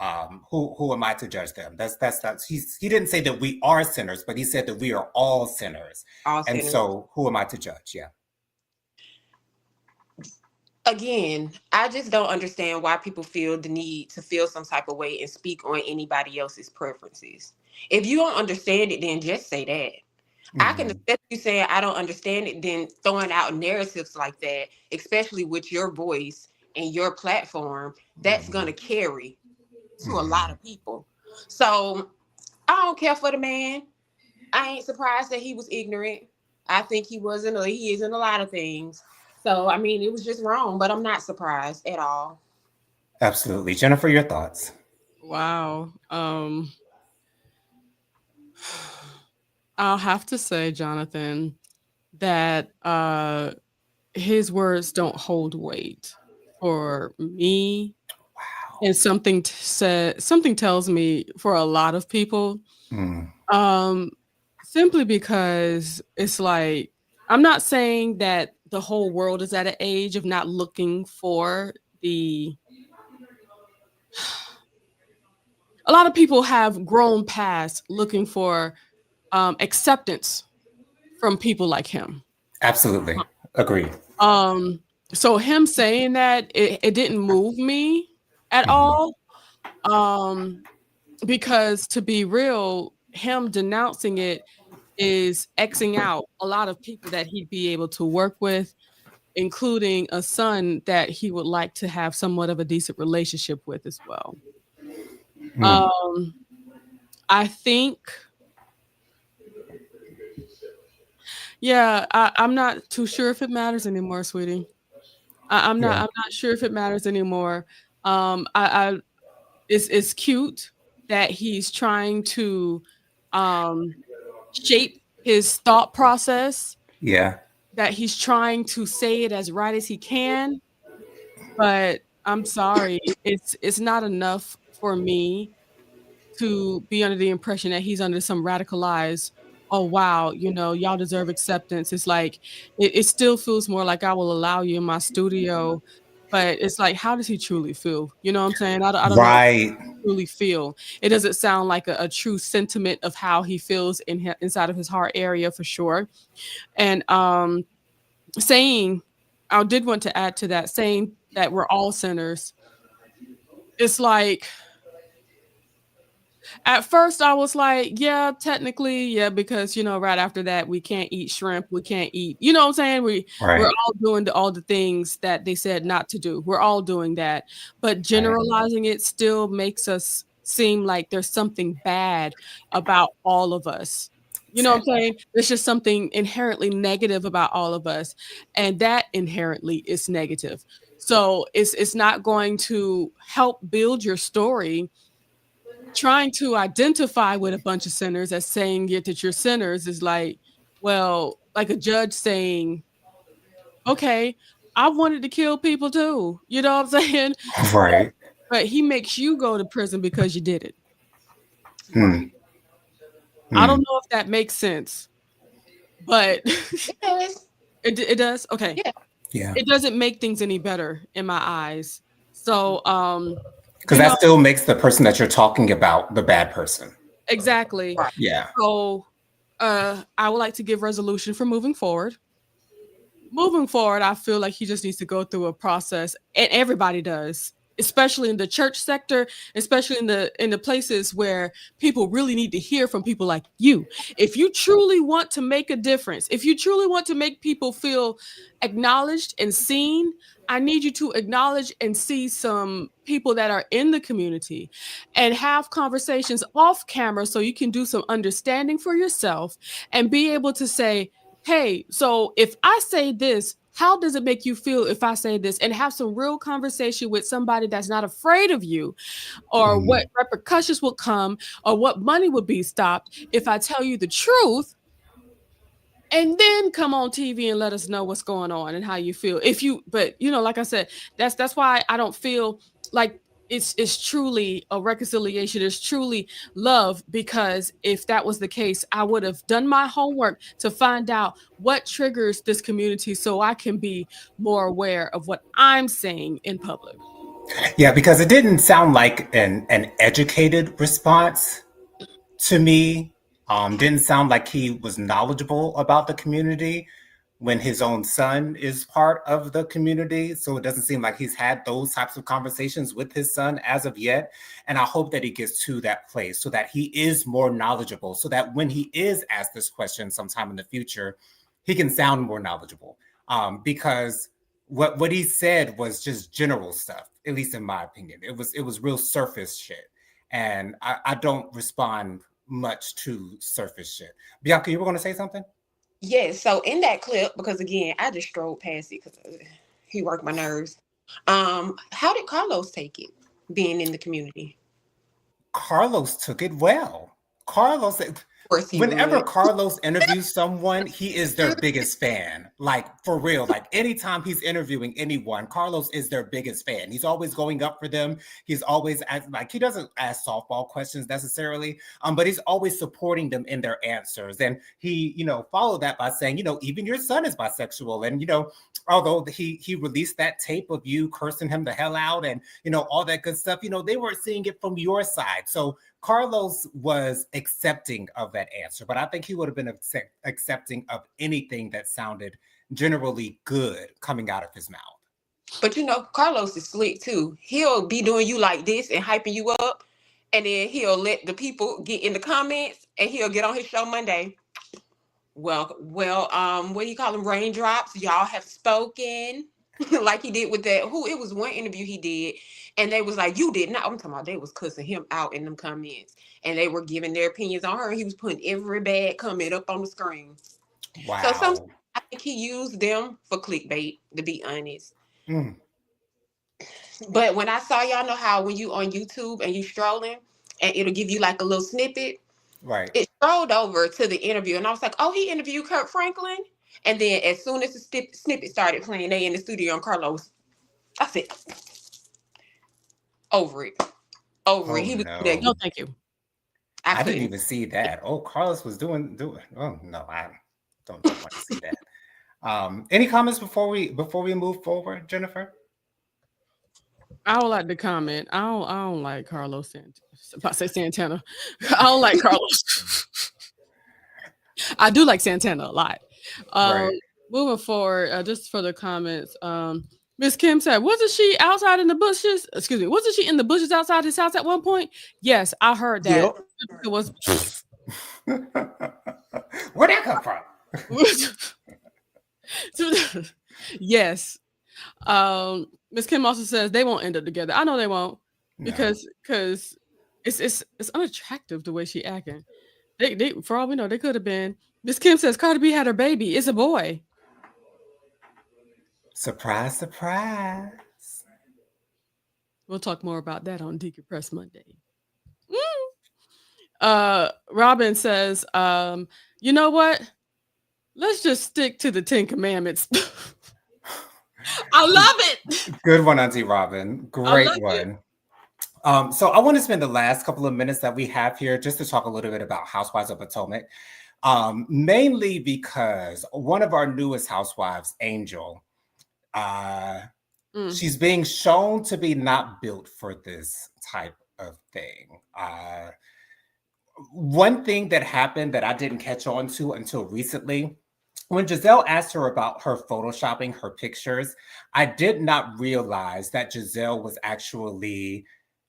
Who am I to judge them? That's he didn't say that we are sinners, but he said that we are all sinners, All and sinners. so who am I to judge? Yeah. Again, I just don't understand why people feel the need to feel some type of way and speak on anybody else's preferences. If you don't understand it, then just say that. I can Mhm. accept you saying I don't understand it, then throwing out narratives like that, especially with your voice and your platform, that's Mhm. gonna carry to a lot Mhm. of people. So I don't care for the man. I ain't surprised that he was ignorant. I think he wasn't, or he is in a lot of things. So I mean, it was just wrong, but I'm not surprised at all. Absolutely, Jennifer. Your thoughts? Wow. I'll have to say, Jonathan, that his words don't hold weight for me, and something tells me for a lot of people. Mm. Um, Simply because it's like I'm not saying that the whole world is at an age of not looking for the a lot of people have grown past looking for acceptance from people like him. Absolutely, agree. Um, so him saying that it didn't move me at Mhm. all. Um, because to be real, him denouncing it is Xing out a lot of people that he'd be able to work with, including a son that he would like to have somewhat of a decent relationship with as well. Mm. Um, I think, yeah, I'm not too sure if it matters anymore, sweetie. Yeah. I'm not sure if it matters anymore. I it's cute that he's trying to um shape his thought process, Yeah. that he's trying to say it as right as he can, but I'm sorry, it's not enough for me to be under the impression that he's under some radicalized, "Oh, wow, y'all deserve acceptance." It's like, it still feels more like I will allow you in my studio, but it's like, how does he truly feel? You know what I'm saying? I don't know Right. truly feel. It doesn't sound like a true sentiment of how he feels inside of his heart area for sure. And saying, I did want to add to that, saying that we're all sinners. It's like at first I was like, yeah, technically, yeah, because right after that we can't eat shrimp, we can't eat, you know what I'm saying? We're Right. all doing all the things that they said not to do. We're all doing that. But Right. generalizing it still makes us seem like there's something bad about all of us. You know what I'm Exactly. saying? There's just something inherently negative about all of us. And that inherently is negative. So it's not going to help build your story trying to identify with a bunch of sinners as saying it that you're sinners is like, well, like a judge saying, okay, I wanted to kill people too. You know what I'm saying? Right. But he makes you go to prison because you did it. Hmm. Right. I don't Hmm. know if that makes sense, but It does. it does. Okay. Yeah. Yeah. It doesn't make things any better in my eyes. So, Because that still makes the person that you're talking about the bad person. exactly. Right. Yeah. So, I would like to give resolution for moving forward. Moving forward, I feel like he just needs to go through a process, and everybody does, especially in the church sector, especially in the places where people really need to hear from people like you. If you truly want to make a difference, if you truly want to make people feel acknowledged and seen, I need you to acknowledge and see some people that are in the community and have conversations off camera so you can do some understanding for yourself and be able to say, hey, so if I say this, how does it make you feel if I say this? And have some real conversation with somebody that's not afraid of you, or what repercussions will come, or what money would be stopped if I tell you the truth, and then come on TV and let us know what's going on and how you feel. But like I said, that's why I don't feel like it's truly a reconciliation. It's truly love, because if that was the case, I would have done my homework to find out what triggers this community so I can be more aware of what I'm saying in public. Yeah, because it didn't sound like an educated response to me. Didn't sound like he was knowledgeable about the community when his own son is part of the community. So it doesn't seem like he's had those types of conversations with his son as of yet. And I hope that he gets to that place so that he is more knowledgeable, so that when he is asked this question sometime in the future, he can sound more knowledgeable. Because what he said was just general stuff, at least in my opinion. It was real surface shit. And I don't respond much to surface shit. Bianca, you were going to say something? Yes. So in that clip, because again, I just strolled past it because he worked my nerves. How did Carlos take it being in the community? Carlos took it well. Carlos, Of course he whenever would. Carlos interviews someone, he is their biggest fan. Like, for real. Like, anytime he's interviewing anyone, Carlos is their biggest fan. He's always going up for them. He's always like, he doesn't ask softball questions necessarily, but he's always supporting them in their answers. And he, followed that by saying, even your son is bisexual. And, although he released that tape of you cursing him the hell out and, all that good stuff, they weren't seeing it from your side. So Carlos was accepting of that answer, but I think he would have been accepting of anything that sounded generally good coming out of his mouth. But Carlos is slick too. He'll be doing you like this and hyping you up, and then he'll let the people get in the comments, and he'll get on his show Monday. Well, what do you call them? Raindrops. Y'all have spoken. Like he did with that. It was one interview he did, and they was like, "You did not." I'm talking about they was cussing him out in them comments, and they were giving their opinions on her. And he was putting every bad comment up on the screen. Wow. So I think he used them for clickbait, to be honest. But when I saw, y'all know how when you on YouTube and you strolling, and it'll give you like a little snippet. Right. It scrolled over to the interview, and I was like, "Oh, he interviewed Kurt Franklin." And then as soon as the snippet started playing, they in the studio on Carlos. I said, over it. Over it. He was no. No, thank you. I didn't even see that. Oh, Carlos was doing. Oh no, I don't want to see that. Any comments before we move forward, Jennifer? I would like to comment. I don't like Carlos Santana. If I say Santana, I don't like Carlos. I do like Santana a lot. Right. Moving forward, just for the comments, Miss Kim said, wasn't she outside in the bushes? Excuse me, wasn't she in the bushes outside his house at one point? Yes, I heard that. Yep. It was. Where'd that come from? Yes. Miss Kim also says they won't end up together. I know they won't, because it's unattractive the way she acting. They for all we know, they could have been. Miss Kim says Cardi B had her baby. It's a boy. Surprise, surprise. We'll talk more about that on Decompress Monday. Robin says, you know what? Let's just stick to the 10 Commandments. I love it. Good one, Auntie Robin. Great one. So I want to spend the last couple of minutes that we have here just to talk a little bit about Housewives of Potomac. Mainly because one of our newest housewives, Angel, Uh, Mm. she's being shown to be not built for this type of thing. One thing that happened that I didn't catch on to until recently, when Giselle asked her about her photoshopping her pictures, I did not realize that Giselle was actually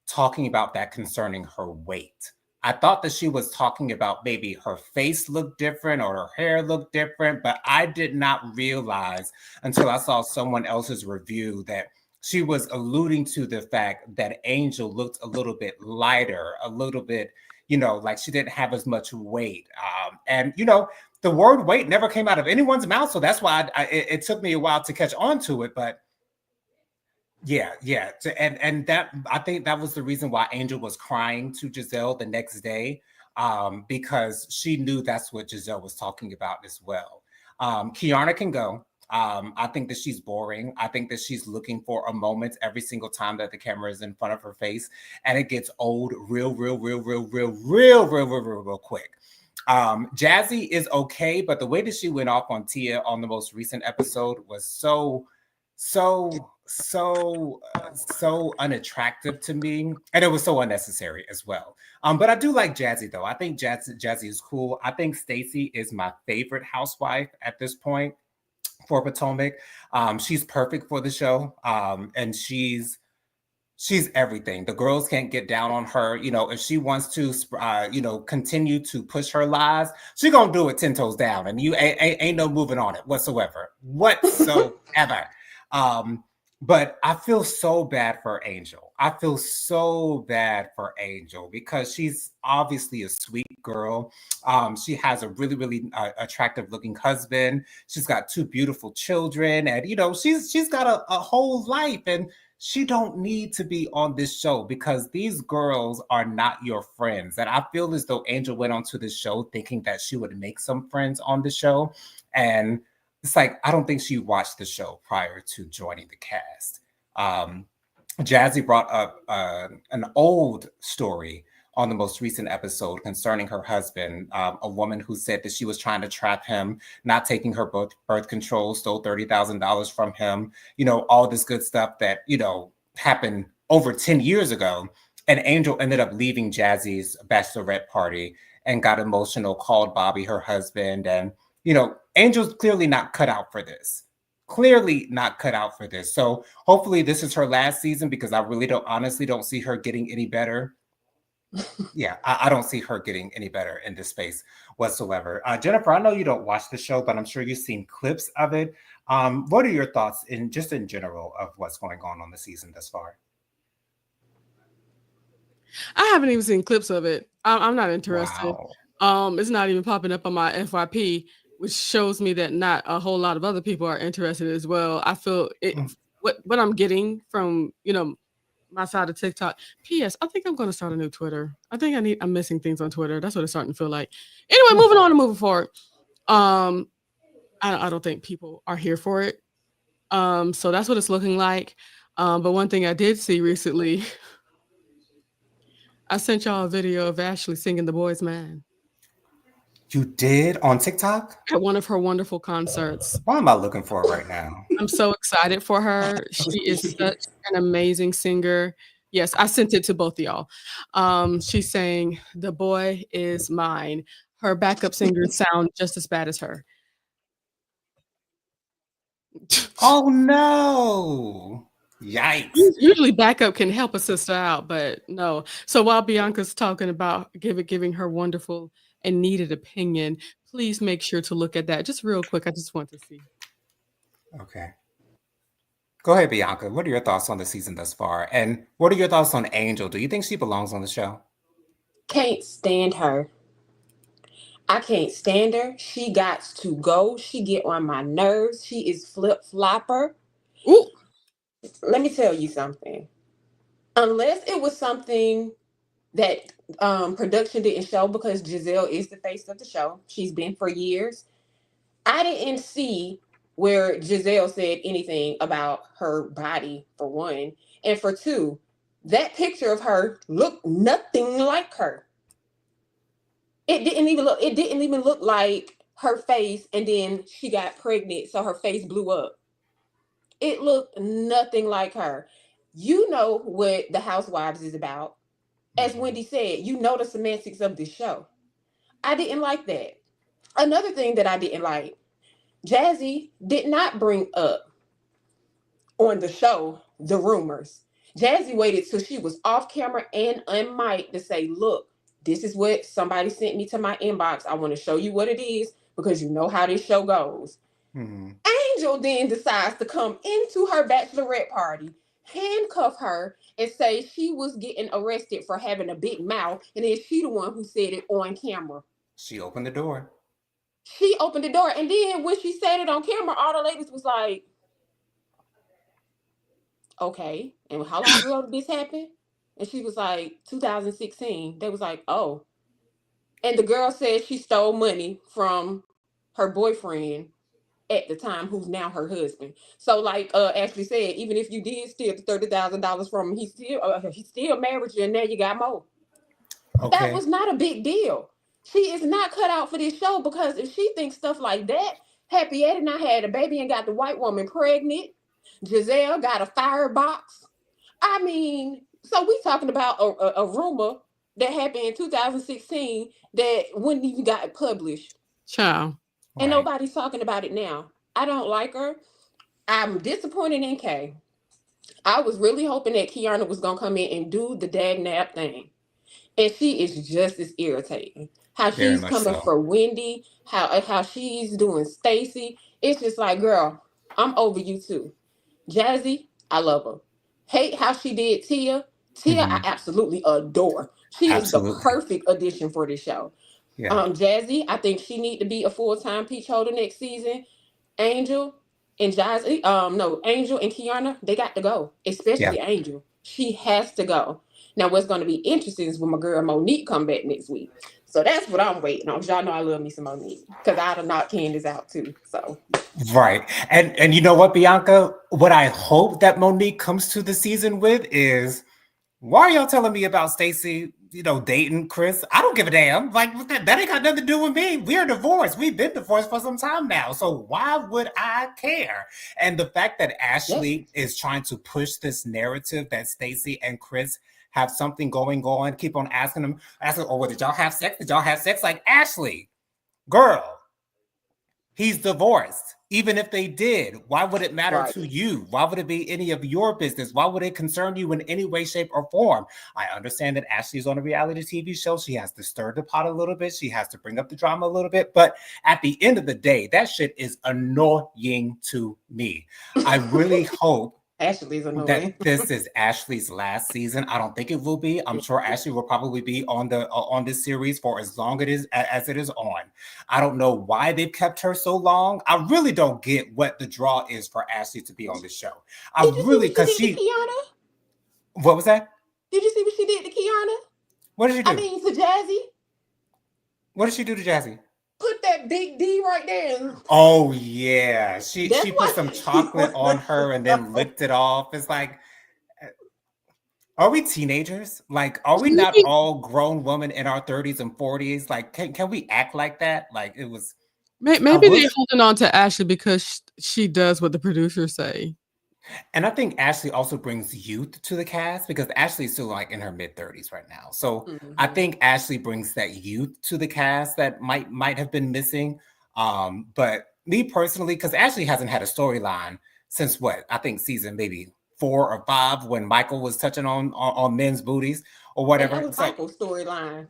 talking about that concerning her weight. I thought that she was talking about maybe her face looked different or her hair looked different, but I did not realize until I saw someone else's review that she was alluding to the fact that Angel looked a little bit lighter, a little bit, like she didn't have as much weight. And the word weight never came out of anyone's mouth. So that's why it took me a while to catch on to it. But yeah. And that, I think that was the reason why Angel was crying to Giselle the next day, because she knew that's what Giselle was talking about as well. Kiana can go. I think that she's boring. I think that she's looking for a moment every single time that the camera is in front of her face, and it gets old real quick. Jazzy is okay, but the way that she went off on Tia on the most recent episode was so unattractive to me, and it was so unnecessary as well. But I do like Jazzy though. I think Jazzy is cool. I think Stacey is my favorite housewife at this point for Potomac. She's perfect for the show, and she's everything. The girls can't get down on her. If she wants to, continue to push her lies, she gonna do it 10 toes down, and you ain't no moving on it whatsoever. But I feel so bad for Angel. I feel so bad for Angel because she's obviously a sweet girl. She has a really, really attractive looking husband. She's got two beautiful children, and she's got a whole life, and she don't need to be on this show because these girls are not your friends. And I feel as though Angel went onto this show thinking that she would make some friends on the show, and it's like, I don't think she watched the show prior to joining the cast. Jazzy brought up an old story on the most recent episode concerning her husband, a woman who said that she was trying to trap him, not taking her birth control, stole $30,000 from him, all this good stuff that, happened over 10 years ago. And Angel ended up leaving Jazzy's bachelorette party and got emotional, called Bobby her husband, and Angel's clearly not cut out for this. Clearly not cut out for this. So hopefully this is her last season because I really honestly don't see her getting any better. Yeah, I don't see her getting any better in this space whatsoever. Jennifer, I know you don't watch the show, but I'm sure you've seen clips of it. What are your thoughts in general of what's going on the season thus far? I haven't even seen clips of it. I'm not interested. Wow. It's not even popping up on my FYP, which shows me that not a whole lot of other people are interested as well. I feel it. What I'm getting from my side of TikTok. P.S. I think I'm going to start a new Twitter. I think I'm missing things on Twitter. That's what it's starting to feel like. Anyway, moving on and moving forward. I don't think people are here for it. So that's what it's looking like. But one thing I did see recently, I sent y'all a video of Ashley singing "The Boy's Man" You did on TikTok? at one of her wonderful concerts. Why am I looking for it right now? I'm so excited for her. She is such an amazing singer. Yes, I sent it to both of y'all. She's saying "The Boy Is Mine." Her backup singers sound just as bad as her. Oh no! Yikes! Usually backup can help a sister out, but no. So while Bianca's talking about giving her wonderful and needed opinion, please make sure to look at that. Just real quick, I just want to see. Okay. Go ahead, Bianca. What are your thoughts on the season thus far? And what are your thoughts on Angel? Do you think she belongs on the show? Can't stand her. I can't stand her. She got to go. She get on my nerves. She is flip flopper. Ooh. Let me tell you something. Unless it was something that production didn't show, because Giselle is the face of the show. She's been for years. I didn't see where Giselle said anything about her body, for one. And for two, that picture of her looked nothing like her. It didn't even look like her face, and then she got pregnant, so her face blew up. It looked nothing like her. You know what the Housewives is about. As Mhm. Wendy said, you know the semantics of this show. I didn't like that. Another thing that I didn't like, Jazzy did not bring up on the show the rumors. Jazzy waited till she was off camera and unmiked to say, look, this is what somebody sent me to my inbox. I want to show you what it is because you know how this show goes. Mhm. Angel then decides to come into her bachelorette party, handcuff her, and say she was getting arrested for having a big mouth, and then she the one who said it on camera. She opened the door. She opened the door, and then when she said it on camera, all the ladies was like, okay, and how long ago did this happen? And she was like, 2016. They was like, oh. And the girl said she stole money from her boyfriend at the time, who's now her husband. So, like Ashley said, even if you did steal the $30,000 from him, he still married you, and now you got more. That Okay. was not a big deal. She is not cut out for this show, because if she thinks stuff like that, Happy Eddie and I had a baby and got the white woman pregnant. Giselle got a firebox. I mean, so we talking about a rumor that happened in 2016 that wouldn't even got published, Child. and Right. nobody's talking about it now. I don't like her. I'm disappointed in Kay. I was really hoping that Kiana was gonna come in and do the dag nap thing, and she is just as irritating. How Very she's much coming so. for Wendy, how she's doing Stacy. It's just like, girl, I'm over you too. Jazzy, I love her. Hate how she did Tia. Tia, I Mhm. absolutely adore. She is the Absolutely. perfect addition for this show. Yeah. Jazzy, I think she need to be a full-time peach holder next season. Angel and Jazzy, no, Angel and Kiana, they got to go. Yeah. Especially Angel. She has to go. Now, what's going to be interesting is when my girl Monique come back next week. So that's what I'm waiting on. 'Cause y'all know I love me some Monique, because I'd have knocked Candace out too. So Right. And you know what, Bianca? What I hope that Monique comes to the season with is, why are y'all telling me about Stacy, dating Chris? I don't give a damn. Like, that ain't got nothing to do with me. We're divorced. We've been divorced for some time now. So why would I care? And the fact that yes, Ashley is trying to push this narrative that Stacy and Chris have something going on, keep on asking, oh, well, did y'all have sex? Did y'all have sex? Like, Ashley, girl, he's divorced. Even if they did, why would it matter right. to you? Why would it be any of your business? Why would it concern you in any way, shape, or form? I understand that Ashley's on a reality TV show. She has to stir the pot a little bit. She has to bring up the drama a little bit. But at the end of the day, that shit is annoying to me. I really hope Ashley's that annoying. this is Ashley's last season. I don't think it will be. I'm sure Ashley will probably be on this series for as long as it is on. I don't know why they've kept her so long. I really don't get what the draw is for Ashley to be on the show. I Did you see really, what she because did to she, Kiana? what was that? Did you see what she did to Kiana? What did she I do? mean, to Jazzy. What did she do to Jazzy? Put that big D right there. Oh yeah, she That's put why some she chocolate on on the her and then show. licked it off. It's like, are we teenagers? Like, are we not all grown women in our 30s and 40s? Like, can we act like that? Like, it was, I Maybe will, they're holding on to Ashley because she does what the producers say. and I think Ashley also brings youth to the cast because Ashley's still like in her mid 30s right now. So I Mm-hmm. think Ashley brings that youth to the cast that might have been missing. But me personally, because Ashley hasn't had a storyline since what I think season maybe 4 or 5 when Michael was touching on men's booties or And that whatever. was So Michael's storyline.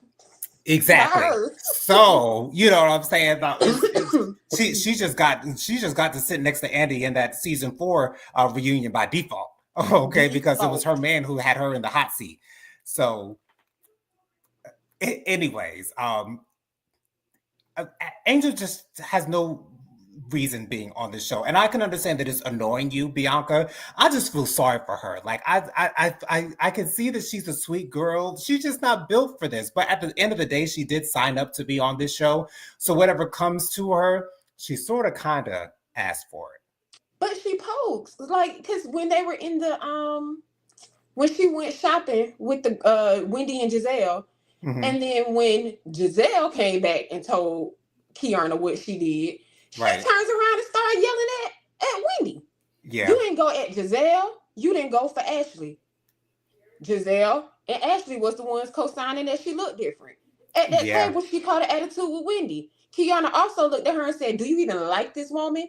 Not exactly. hers. So you know what I'm saying? Is she just got to sit next to Andy in that season 4 reunion by default. Okay, because it was Default. her man who had her in the hot seat. So, anyways, Angel just has no reason being on the show, and I can understand that it's annoying you, Bianca. I just feel sorry for her. Like I can see that she's a sweet girl. She's just not built for this. But at the end of the day, she did sign up to be on this show. So whatever comes to her, she sort of kind of asked for it. But she pokes. Like, because when they were in the when she went shopping with the Wendy and Giselle, Hmm. and then when Giselle came back and told Kiana what she did, she Right. turns around and starts yelling at Wendy. Yeah. You didn't go at Giselle. You didn't go for Ashley. Giselle and Ashley was the ones co-signing that she looked different. At that Yeah. table, she caught an attitude with Wendy. Kiana also looked at her and said, "Do you even like this woman?"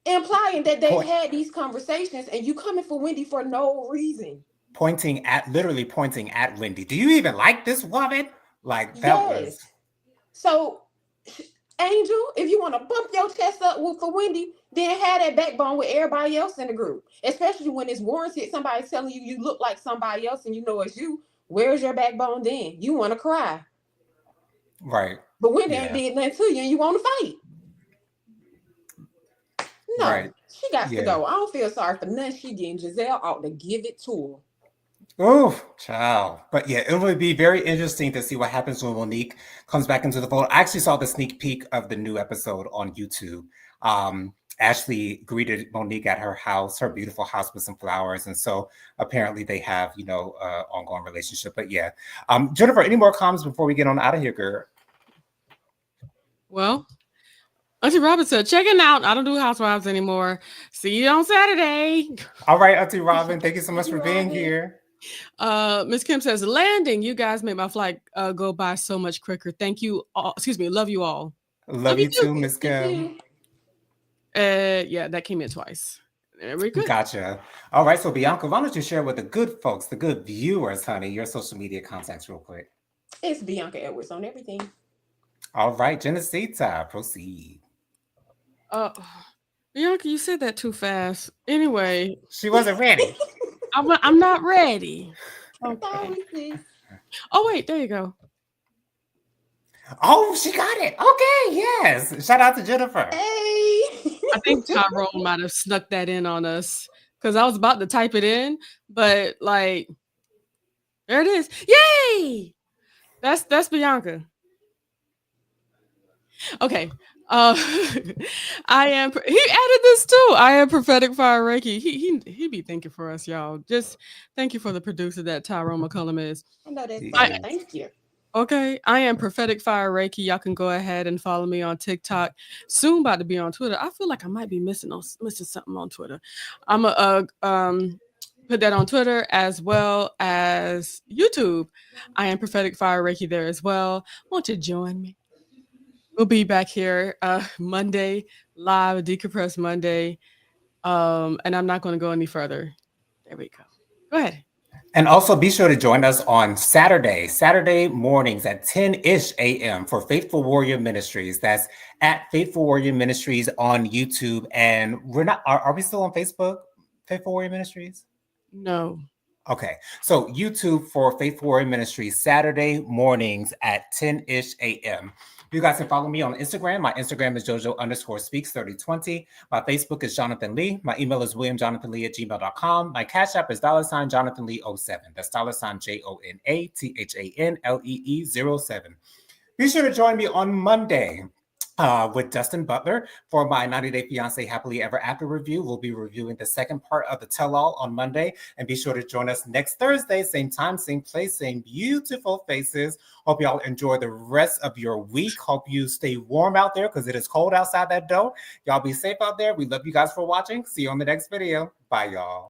Implying that they've had these conversations and you coming for Wendy for no reason. Literally pointing at Wendy. Do you even like this woman? Like that was. Yes. So, Angel, if you want to bump your chest up for Wendy, then have that backbone with everybody else in the group. Especially when it's warranted, somebody telling you you look like somebody else and you know it's you. Where's your backbone then? You want to cry. Right. But Wendy ain't did nothing to you and you want to fight. No, right. She got to go. I don't feel sorry for none she getting. Giselle ought to give it to her. Oh, child. But yeah, it would be very interesting to see what happens when Monique comes back into the fold. I actually saw the sneak peek of the new episode on YouTube. Ashley greeted Monique at her house, her beautiful house with some flowers. And so apparently they have, ongoing relationship. But yeah. Jennifer, any more comments before we get on out of here, girl? Well, Auntie Robin said, checking out. I don't do housewives anymore. See you on Saturday. All right, Auntie Robin. Thank you so much for being here. Miss Kim says, landing. You guys make my flight go by so much quicker. Thank you all. Excuse me. Love you all. Love you too, Miss Kim. Yeah, that came in twice. Very good. Gotcha. All right. So Bianca, why don't you share with the good folks, the good viewers, honey, your social media contacts real quick. It's Bianca Edwards on everything. All right, Genesita, proceed. Bianca, you said that too fast. Anyway. She wasn't ready. I'm not ready. Okay. Oh, wait, there you go. Oh, she got it. Okay, yes. Shout out to Jennifer. Hey. I think Tyrone might have snuck that in on us because I was about to type it in, but like, there it is. Yay! That's Bianca. Okay. I am. He added this too. I am prophetic fire Reiki. He be thinking for us, y'all. Just thank you for the producer that Tyrone McCullum is. I know that's thank you. Okay, I am prophetic fire Reiki. Y'all can go ahead and follow me on TikTok. Soon about to be on Twitter. I feel like I might be missing something on Twitter. I'm put that on Twitter as well as YouTube. I am prophetic fire Reiki there as well. Won't you join me? We'll be back here Monday, live, Decompress Monday. And I'm not going to go any further. There we go. Go ahead. And also be sure to join us on Saturday mornings at 10-ish a.m. for Faithful Warrior Ministries. That's at Faithful Warrior Ministries on YouTube. And we're not, are we still on Facebook, Faithful Warrior Ministries? No. Okay, so YouTube for Faithful Warrior Ministries, Saturday mornings at 10-ish a.m. You guys can follow me on Instagram. My Instagram is JoJo_speaks3020. My Facebook is Jonathan Lee. My email is williamjonathanlee@gmail.com. My Cash App is $JonathanLee07. That's $JonathanLee07. Be sure to join me on Monday with Dustin Butler for my 90-Day Fiancé Happily Ever After review. We'll be reviewing the second part of the tell-all on Monday. And be sure to join us next Thursday, same time, same place, same beautiful faces. Hope y'all enjoy the rest of your week. Hope you stay warm out there because it is cold outside that door. Y'all be safe out there. We love you guys for watching. See you on the next video. Bye, y'all.